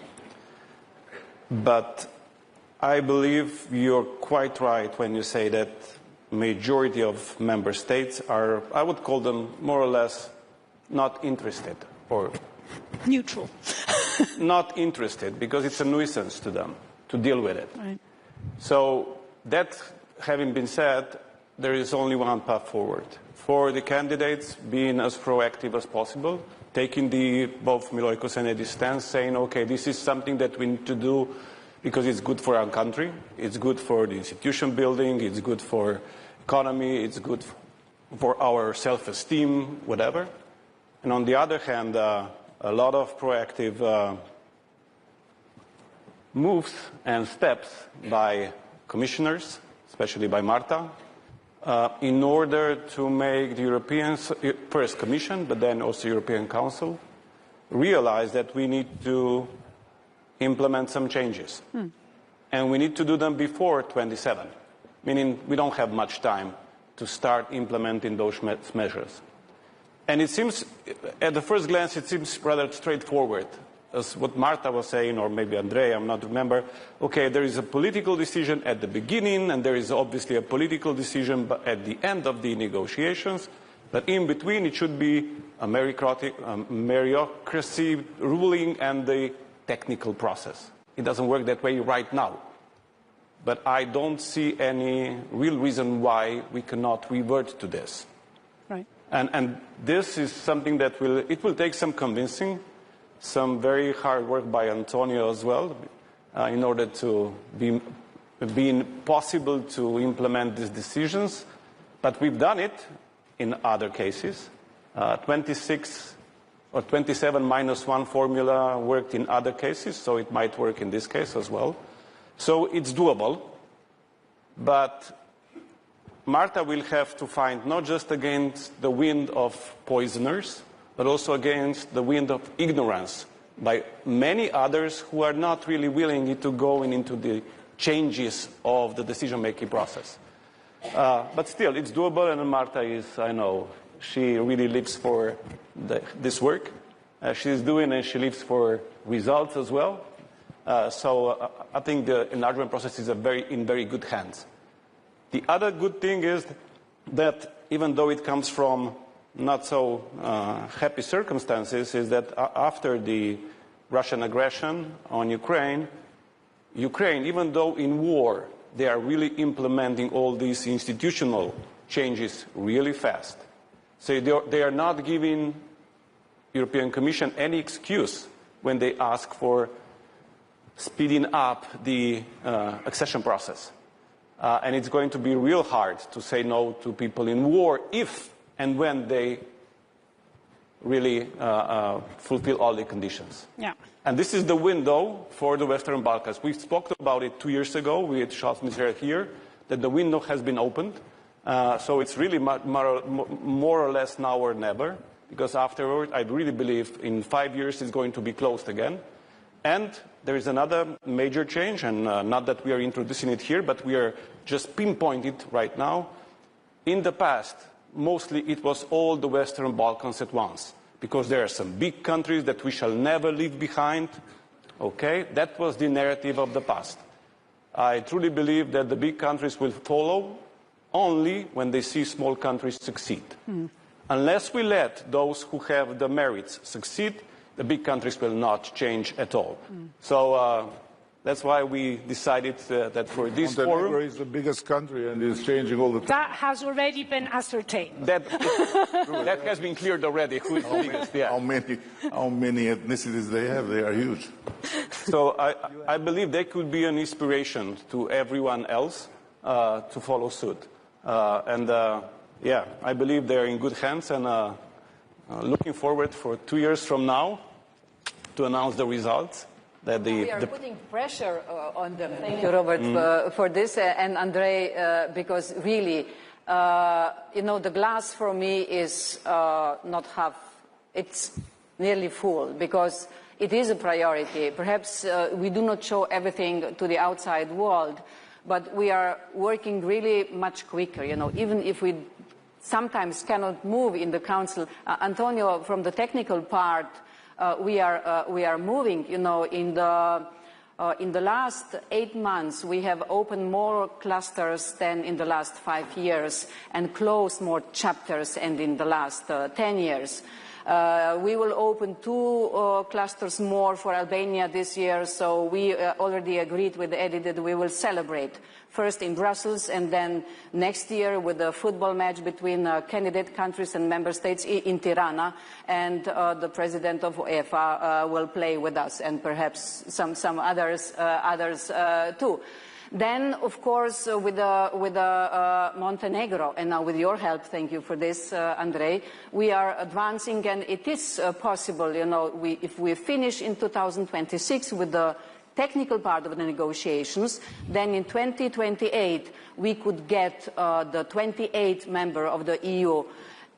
But I believe you're quite right when you say that majority of member states are, I would call them more or less not interested or neutral. Not interested, because it's a nuisance to them to deal with it. Right. So that having been said, there is only one path forward. For the candidates, being as proactive as possible, taking both Milojko's and Edi's stance, saying, okay, this is something that we need to do because it's good for our country, it's good for the institution building, it's good for economy, it's good for our self-esteem, whatever. And on the other hand, a lot of proactive moves and steps by commissioners, especially by Marta, in order to make the Europeans, first Commission, but then also European Council, realize that we need to implement some changes. And we need to do them before 27, meaning we don't have much time to start implementing those measures. And it seems, at the first glance, it seems rather straightforward. As what Marta was saying, or maybe Andrej, I'm not remember, okay, there is a political decision at the beginning, and there is obviously a political decision at the end of the negotiations, but in between it should be a meritocracy ruling and the technical process. It doesn't work that way right now. But I don't see any real reason why we cannot revert to this. Right. And this is something that will take some convincing, some very hard work by António as well, in order to be possible to implement these decisions. But we've done it in other cases. 26 or 27 minus 1 formula worked in other cases, so it might work in this case as well. So it's doable. But Marta will have to find not just against the wind of poisoners, but also against the wind of ignorance by many others who are not really willing to go into the changes of the decision-making process. But still, it's doable, and Marta is, I know, she really lives for this work. She's doing, and she lives for results as well. So I think the enlargement process is in very good hands. The other good thing is that even though it comes from not so happy circumstances, is that after the Russian aggression on Ukraine, even though in war, they are really implementing all these institutional changes really fast. So they are not giving European Commission any excuse when they ask for speeding up the accession process. And it's going to be real hard to say no to people in war if and when they really fulfill all the conditions. Yeah. And this is the window for the Western Balkans. We spoke about it 2 years ago with Charles Michel here, that the window has been opened. So it's really more or less now or never, because afterward, I really believe in 5 years it's going to be closed again. And there is another major change, and not that we are introducing it here, but we are just pinpointing it right now. In the past, mostly it was all the Western Balkans at once, because there are some big countries that we shall never leave behind. Okay, that was the narrative of the past. I truly believe that the big countries will follow only when they see small countries succeed. Unless we let those who have the merits succeed, the big countries will not change at all. So that's why we decided that for this Montenegro forum... is the biggest country and is changing all the time. That has already been ascertained. That has been cleared already. Who is the biggest? Yeah. How many ethnicities they have? They are huge. So I believe they could be an inspiration to everyone else to follow suit. Yeah, I believe they're in good hands, and looking forward for 2 years from now to announce the results. We are putting pressure on them. Thank you, Robert, for this, and Andrej, because really, the glass for me is not half, it's nearly full, because it is a priority. Perhaps we do not show everything to the outside world, but we are working really much quicker. Even if we sometimes cannot move in the Council. António, from the technical part, we are moving. You know, in the last 8 months, we have opened more clusters than in the last 5 years, and closed more chapters than in the last 10 years. We will open 2 clusters more for Albania this year, so we already agreed with Edi that we will celebrate first in Brussels and then next year with a football match between candidate countries and member states in Tirana, and the president of UEFA will play with us, and perhaps some others too. Then, of course, with Montenegro, and now with your help, thank you for this, Andrej, we are advancing, and it is possible, you know, if we finish in 2026 with the technical part of the negotiations, then in 2028 we could get the 28th member of the EU.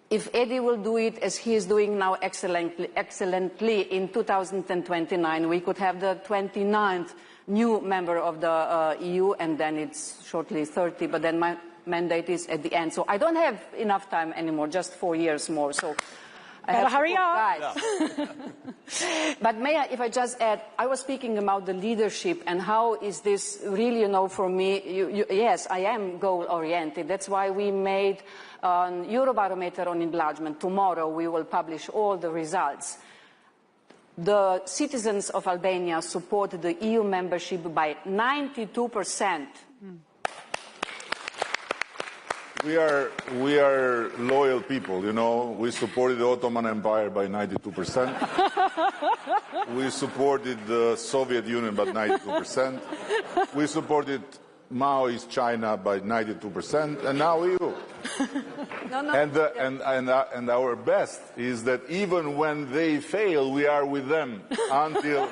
If Edi will do it as he is doing now excellently in 2029, we could have the 29th new member of the EU, and then it's shortly 30, but then my mandate is at the end. So I don't have enough time anymore, just 4 years more. So I have to hurry up. But may I, if I just add, I was speaking about the leadership and how is this really, you know, for me, yes, I am goal-oriented. That's why we made an Eurobarometer on enlargement. Tomorrow we will publish all the results. The citizens of Albania supported the EU membership by 92%. We are loyal people, you know. We supported the Ottoman Empire by 92%. We supported the Soviet Union by 92%. We supported Maoist China by 92%, and now EU. And our best is that even when they fail, we are with them until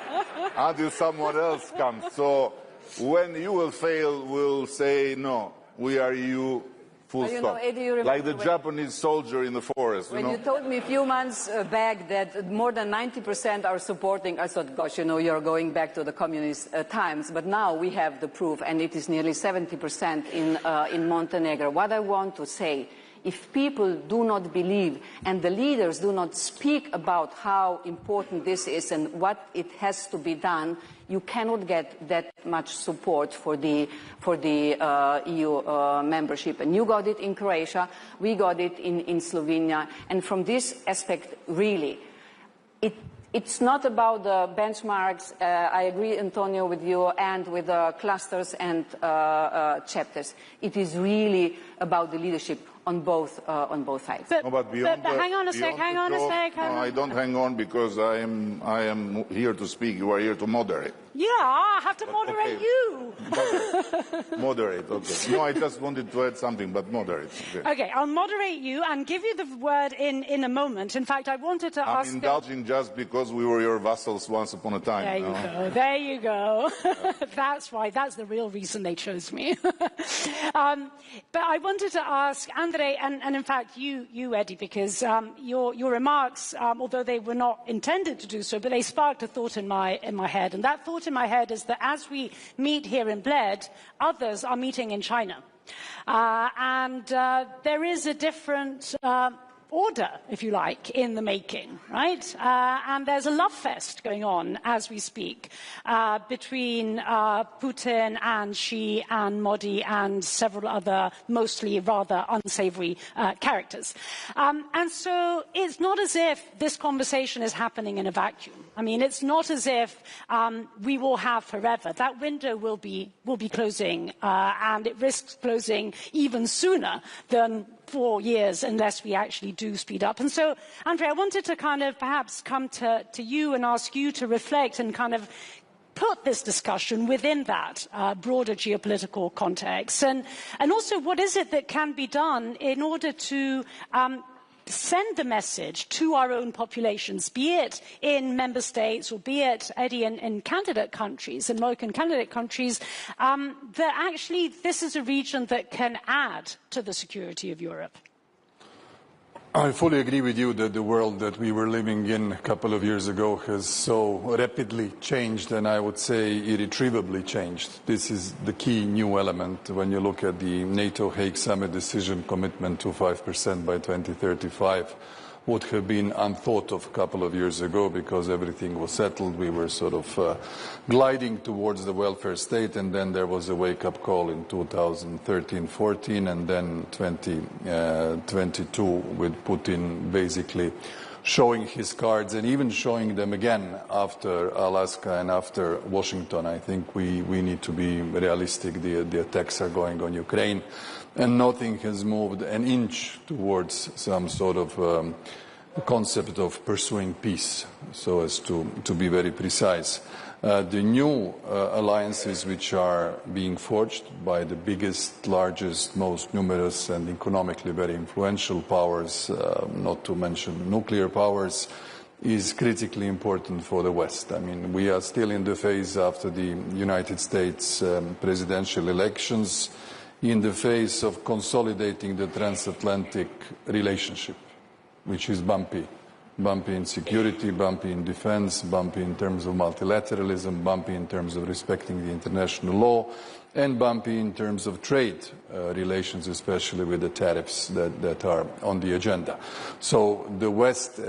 someone else comes. So when you will fail, we'll say no. We are EU. Full stop. Edi, like the Japanese soldier in the forest. When you told me a few months back that more than 90% are supporting, I thought, gosh, you know, you're going back to the communist times. But now we have the proof, and it is nearly 70% in Montenegro. What I want to say, if people do not believe and the leaders do not speak about how important this is and what it has to be done, you cannot get that much support for the EU membership. And you got it in Croatia, we got it in Slovenia. And from this aspect, really, it's not about the benchmarks. I agree, António, with you and with the clusters and chapters. It is really about the leadership on both sides. But hang on a sec. I don't hang on because I am here to speak. You are here to moderate. Yeah, I have to moderate you. Moderate, okay. No, I just wanted to add something, but moderate. Okay, I'll moderate you and give you the word in a moment. In fact, I wanted to ask... I'm indulging just because we were your vassals once upon a time. There you go. That's right. That's the real reason they chose me. But I wanted to ask Andrej, and in fact you Edi, because your remarks, although they were not intended to do so, but they sparked a thought in my head. And that thought in my head is that as we meet here in Bled, others are meeting in China. And there is a different order, if you like, in the making, right? And there's a love fest going on as we speak between Putin and Xi and Modi and several other mostly rather unsavory characters. And so it's not as if this conversation is happening in a vacuum. I mean, it's not as if we will have forever. That window will be closing, and it risks closing even sooner than 4 years unless we actually do speed up. And so, Andrej, I wanted to kind of perhaps come to you and ask you to reflect and kind of put this discussion within that broader geopolitical context. And also, what is it that can be done in order to send the message to our own populations, be it in member states or be it, Edi, in candidate countries, in Moroccan candidate countries, that actually this is a region that can add to the security of Europe? I fully agree with you that the world that we were living in a couple of years ago has so rapidly changed, and I would say irretrievably changed. This is the key new element when you look at the NATO Hague Summit decision commitment to 5% by 2035. Would have been unthought of a couple of years ago because everything was settled. We were sort of gliding towards the welfare state, and then there was a wake-up call in 2013-14, and then 2022 with Putin basically showing his cards and even showing them again after Alaska and after Washington. I think we need to be realistic. The attacks are going on Ukraine, and nothing has moved an inch towards some sort of concept of pursuing peace, so as to be very precise. The new alliances which are being forged by the biggest, largest, most numerous and economically very influential powers, not to mention nuclear powers, is critically important for the West. I mean, we are still in the phase after the United States presidential elections, in the phase of consolidating the transatlantic relationship, which is bumpy. Bumpy in security, bumpy in defense, bumpy in terms of multilateralism, bumpy in terms of respecting the international law, and bumpy in terms of trade relations, especially with the tariffs that are on the agenda. So the West,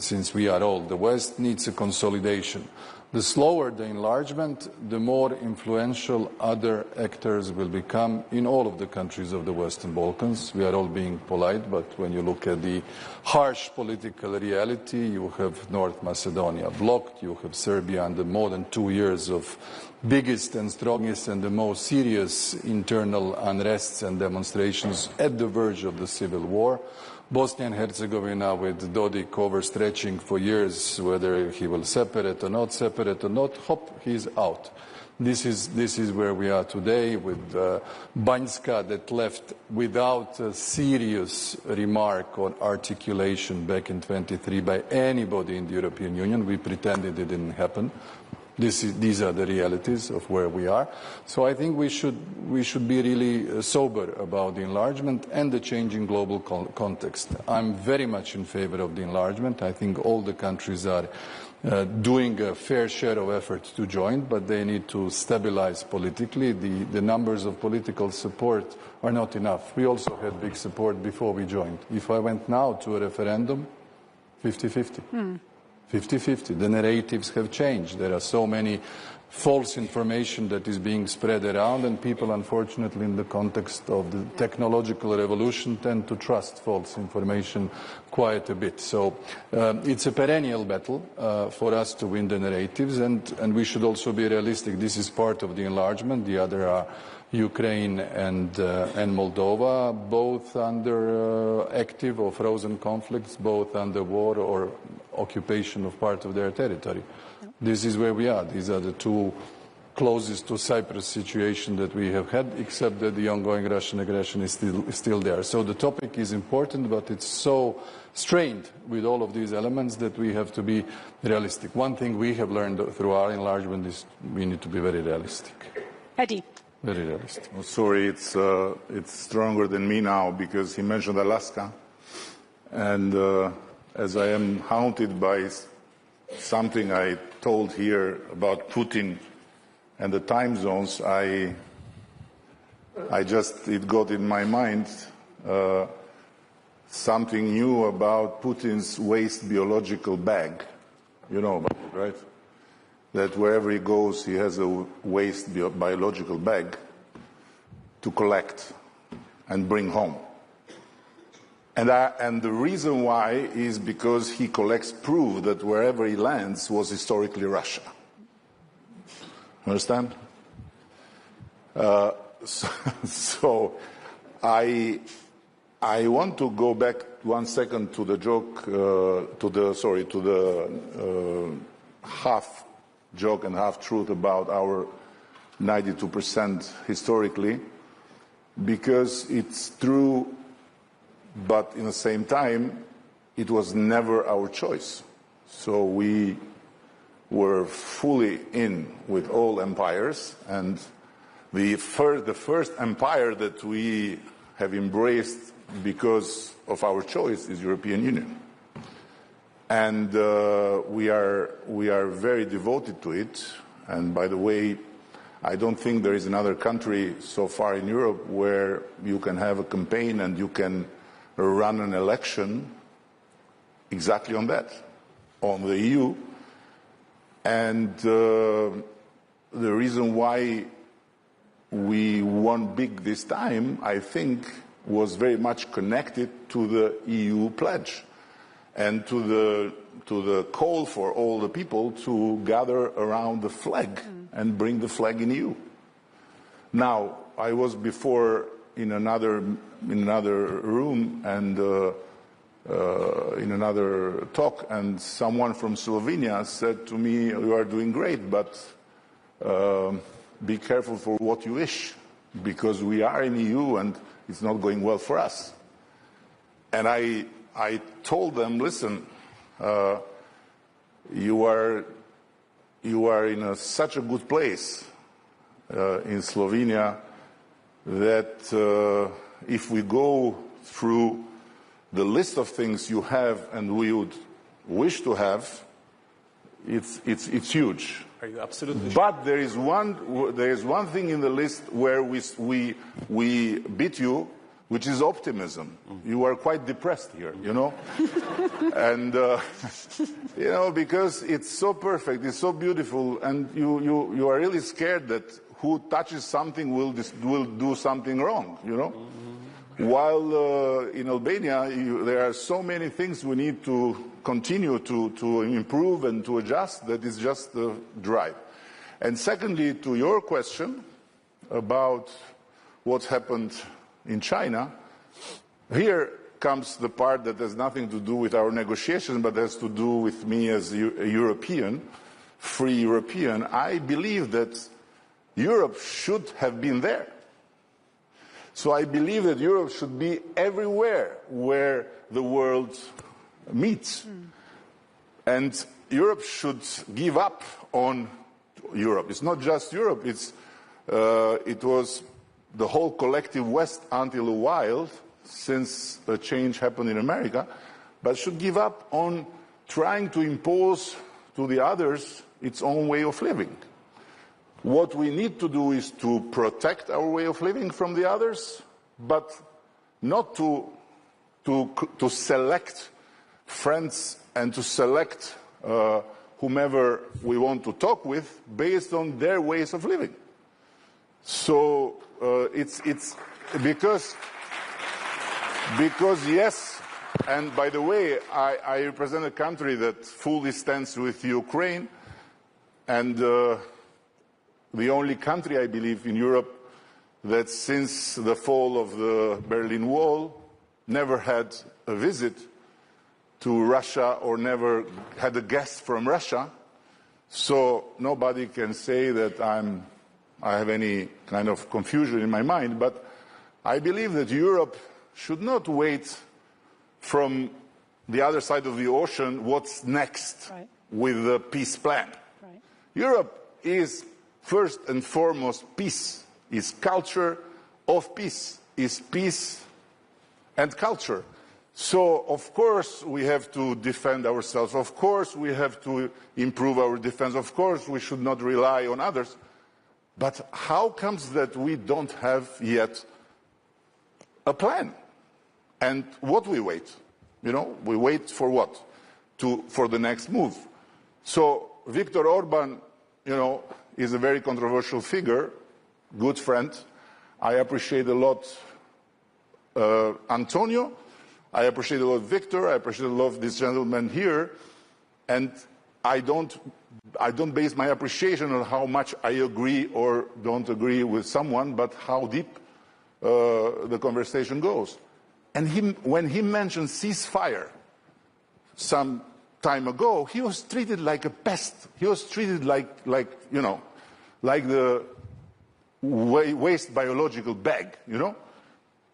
since we are old, the West needs a consolidation. The slower the enlargement, the more influential other actors will become in all of the countries of the Western Balkans. We are all being polite, but when you look at the harsh political reality, you have North Macedonia blocked, you have Serbia under more than 2 years of biggest and strongest and the most serious internal unrests and demonstrations at the verge of the civil war. Bosnia and Herzegovina with Dodik overstretching for years whether he will separate or not, hop, he's out. This is where we are today with Banjska that left without a serious remark or articulation back in 23 by anybody in the European Union. We pretended it didn't happen. These are the realities of where we are. So I think we should be really sober about the enlargement and the changing global context. I'm very much in favor of the enlargement. I think all the countries are doing a fair share of effort to join, but they need to stabilize politically. The numbers of political support are not enough. We also had big support before we joined. If I went now to a referendum, 50-50. 50-50. The narratives have changed. There are so many false information that is being spread around, and people, unfortunately, in the context of the technological revolution, tend to trust false information quite a bit. So it's a perennial battle for us to win the narratives, and we should also be realistic. This is part of the enlargement. The other are Ukraine and Moldova, both under active or frozen conflicts, both under war or occupation of part of their territory. This is where we are. These are the two closest to Cyprus situation that we have had, except that the ongoing Russian aggression is still there. So the topic is important, but it's so strained with all of these elements that we have to be realistic. One thing we have learned through our enlargement is we need to be very realistic. Edi. Very realistic. Oh, sorry, it's stronger than me now because he mentioned Alaska, and as I am haunted by something I told here about Putin and the time zones, it got in my mind something new about Putin's waste biological bag. You know about it, right? That wherever he goes, he has a waste biological bag to collect and bring home. And the reason why is because he collects proof that wherever he lands was historically Russia. Understand? So I want to go back 1 second to the joke, to the half joke and half truth about our 92% historically, because it's true, but in the same time, it was never our choice. So we were fully in with all empires, and the first empire that we have embraced because of our choice is European Union. And we are very devoted to it. And by the way, I don't think there is another country so far in Europe where you can have a campaign and you can run an election exactly on that, on the EU. And the reason why we won big this time, I think, was very much connected to the EU pledge and to the call for all the people to gather around the flag and bring the flag in EU. Now, I was before in another room and in another talk, and someone from Slovenia said to me, "You are doing great, but be careful for what you wish, because we are in EU and it's not going well for us." And I told them, listen, you are in such a good place in Slovenia that if we go through the list of things you have and we would wish to have, it's huge. Are you absolutely sure? But there is one thing in the list where we beat you, which is optimism. You are quite depressed here, you know? And, you know, because it's so perfect, it's so beautiful, and you are really scared that who touches something will do something wrong, you know? While in Albania, there are so many things we need to continue to improve and to adjust that is just the drive. And secondly, to your question about what happened in China, here comes the part that has nothing to do with our negotiations, but has to do with me as a European, free European. I believe that Europe should have been there. So I believe that Europe should be everywhere where the world meets. And Europe should give up on Europe. It's not just Europe, it was the whole collective West until a while, since the change happened in America, but should give up on trying to impose to the others its own way of living. What we need to do is to protect our way of living from the others, but not to select friends and to select whomever we want to talk with based on their ways of living. So it's because yes, and by the way, I represent a country that fully stands with Ukraine, and the only country, I believe, in Europe that since the fall of the Berlin Wall never had a visit to Russia or never had a guest from Russia. So nobody can say that I have any kind of confusion in my mind, but I believe that Europe should not wait from the other side of the ocean what's next with the peace plan. Europe is first and foremost peace, is culture of peace, is peace and culture. So, of course, we have to defend ourselves. Of course, we have to improve our defense. Of course, we should not rely on others. But how comes that we don't have yet a plan? And what we wait? You know, we wait for what? For the next move. So, Viktor Orban, you know, is a very controversial figure, good friend. I appreciate a lot António. I appreciate a lot Viktor. I appreciate a lot of this gentleman here. And I don't base my appreciation on how much I agree or don't agree with someone, but how deep the conversation goes. And when he mentioned ceasefire some time ago, he was treated like a pest. He was treated like you know, like the waste biological bag, you know.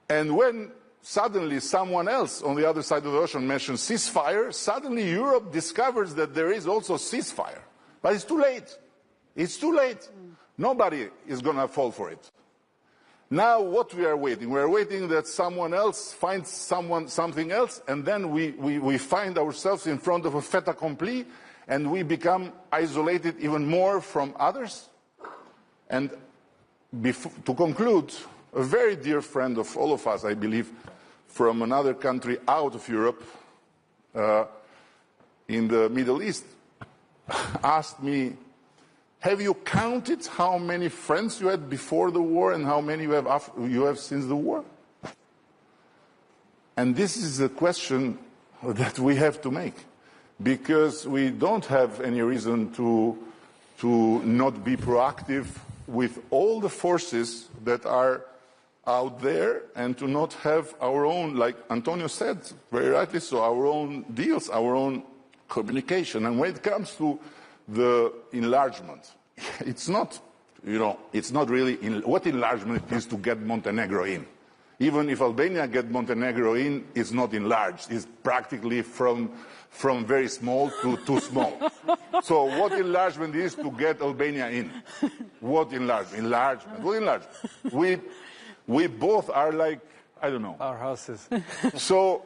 And when suddenly someone else on the other side of the ocean mentions ceasefire, suddenly Europe discovers that there is also ceasefire. But it's too late. It's too late. Nobody is going to fall for it. Now what we are waiting? We are waiting that someone else finds something else, and then we find ourselves in front of a fait accompli, and we become isolated even more from others. And to conclude, a very dear friend of all of us, I believe, from another country out of Europe, in the Middle East, asked me, have you counted how many friends you had before the war and how many you have since the war? And this is a question that we have to make, because we don't have any reason to not be proactive with all the forces that are out there, and to not have our own, like António said, very rightly so, our own deals, our own communication. And when it comes to the enlargement, it's not, it's not really what enlargement is to get Montenegro in. Even if Albania gets Montenegro in, it's not enlarged. It's practically from very small to too small. So what enlargement is to get Albania in? What enlargement? What enlargement? We both are like, I don't know. Our houses. So...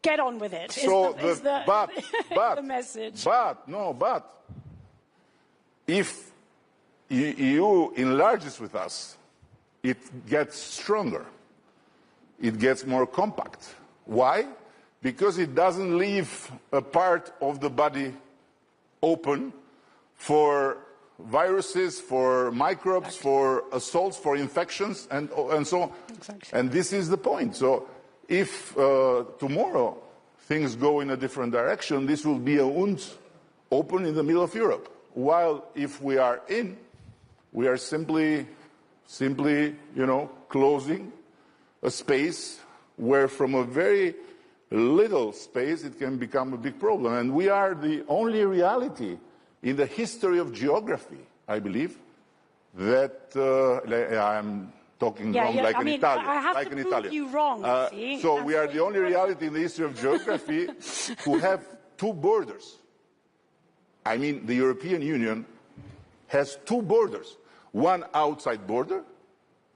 get on with it. So the message. But if EU enlarges with us, it gets stronger. It gets more compact. Why? Because it doesn't leave a part of the body open for viruses, for microbes, for assaults, for infections, and so on. Exactly. And this is the point. So if tomorrow things go in a different direction, this will be a wound open in the middle of Europe. While if we are in, we are simply, closing a space where from a very little space it can become a big problem. And we are the only reality in the history of geography, I believe, that I'm talking wrong like an Italian. I have to prove you wrong, see? So we are the only reality in the history of geography who have two borders. I mean, the European Union has two borders. One outside border,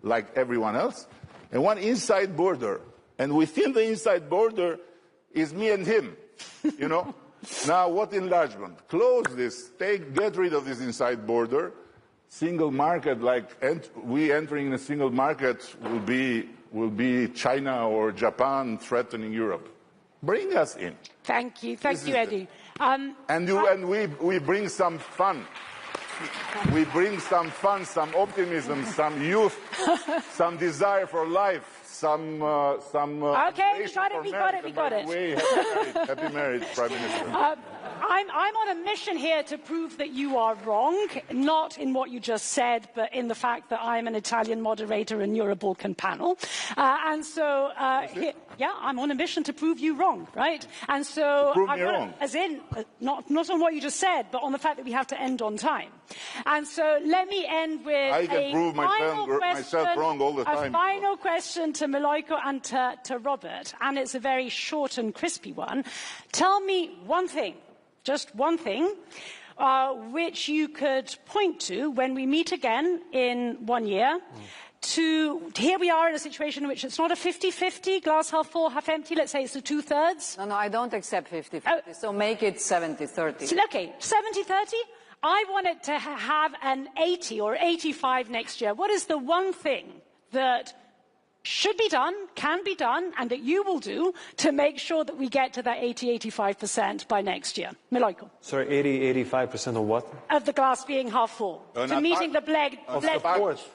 like everyone else, and one inside border. And within the inside border is me and him, Now, what enlargement? Close this, get rid of this inside border. Single market, we entering in a single market will be China or Japan threatening Europe. Bring us in. Thank you, Edi. And we bring some fun. We bring some fun, some optimism, some youth, some desire for life. Okay, we got it. Happy marriage, Prime Minister. I'm on a mission here to prove that you are wrong, not in what you just said, but in the fact that I'm an Italian moderator and you're a Balkan panel. I'm on a mission to prove you wrong, right? And so, prove me wrong. As in, not on what you just said, but on the fact that we have to end on time. And so, let me end with I can prove myself wrong all the time. A final question to Milojko and to Robert, and it's a very short and crispy one. Tell me one thing, just one thing, which you could point to when we meet again in 1 year. Here we are in a situation in which it's not a 50-50, glass half full, half empty, let's say it's a 2/3. No, I don't accept 50-50, so make it 70-30. Okay, 70-30? I want it to have an 80 or 85 next year. What is the one thing that should be done, can be done, and that you will do to make sure that we get to that 80-85% by next year? Milojko. Sorry, 80-85% of what? Of the glass being half full. Meeting the Bled.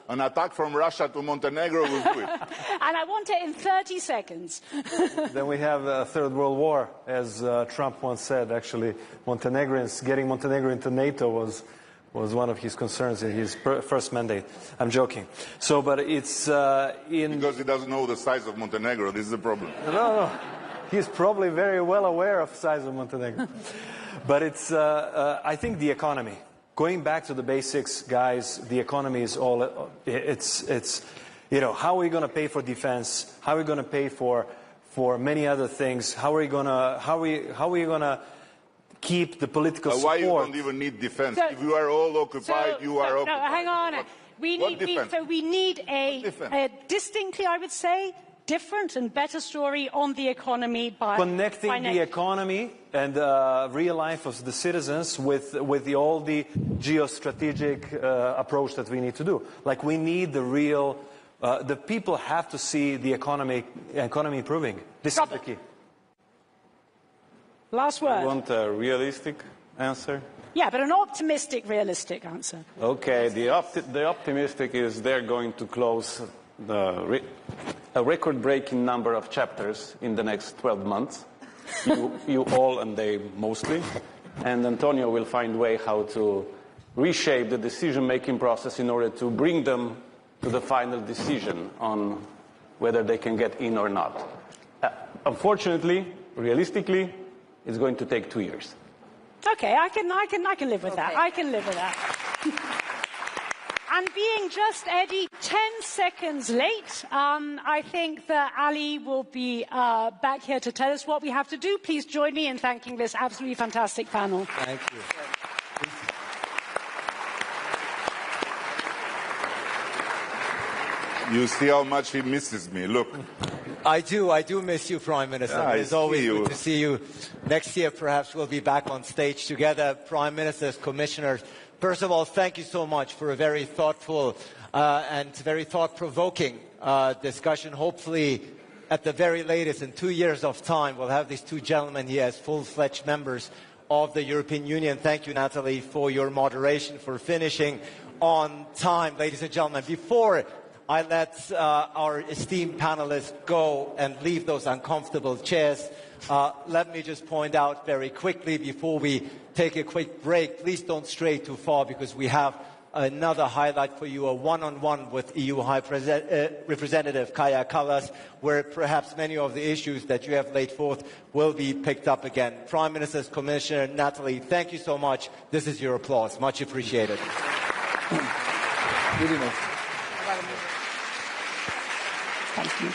An attack from Russia to Montenegro will do it. And I want it in 30 seconds. Then we have a third world war, as Trump once said. Actually, getting Montenegro into NATO was one of his concerns in his first mandate. I'm joking. So, but it's because he doesn't know the size of Montenegro. This is the problem. No. He's probably very well aware of the size of Montenegro. But it's, I think the economy. Going back to the basics, guys, the economy is all, it's how are we going to pay for defense? How are we going to pay for many other things? How are we going to keep the political support? Why you don't even need defense? If you are all occupied, you are occupied. No, hang on. We need a distinctly, I would say, different and better story on the economy by connecting the economy and real life of the citizens with all the geostrategic approach that we need to do. Like, we need the real, the people have to see the economy improving. This is the key. Last word. You want a realistic answer? Yeah, but an optimistic, realistic answer. Okay, the optimistic is they're going to close a record-breaking number of chapters in the next 12 months. You all and they mostly. And António will find a way how to reshape the decision-making process in order to bring them to the final decision on whether they can get in or not. Unfortunately, realistically, it's going to take 2 years. Okay, I can live with that. I can live with that. And being just, Eddie, 10 seconds late, I think that Ali will be back here to tell us what we have to do. Please join me in thanking this absolutely fantastic panel. Thank you. You see how much he misses me. Look. I do miss you, Prime Minister. Yeah, it's always good to see you. Next year, perhaps we'll be back on stage together, Prime Ministers, Commissioners. First of all, thank you so much for a very thoughtful and very thought-provoking discussion. Hopefully, at the very latest, in 2 years of time, we'll have these two gentlemen here as full-fledged members of the European Union. Thank you, Natalie, for your moderation, for finishing on time. Ladies and gentlemen, before I let our esteemed panelists go and leave those uncomfortable chairs, let me just point out very quickly before we take a quick break, please don't stray too far because we have another highlight for you, a one-on-one with EU High Representative Kaja Kallas, where perhaps many of the issues that you have laid forth will be picked up again. Prime Minister's Commissioner Natalie, thank you so much. This is your applause. Much appreciated. Thank you.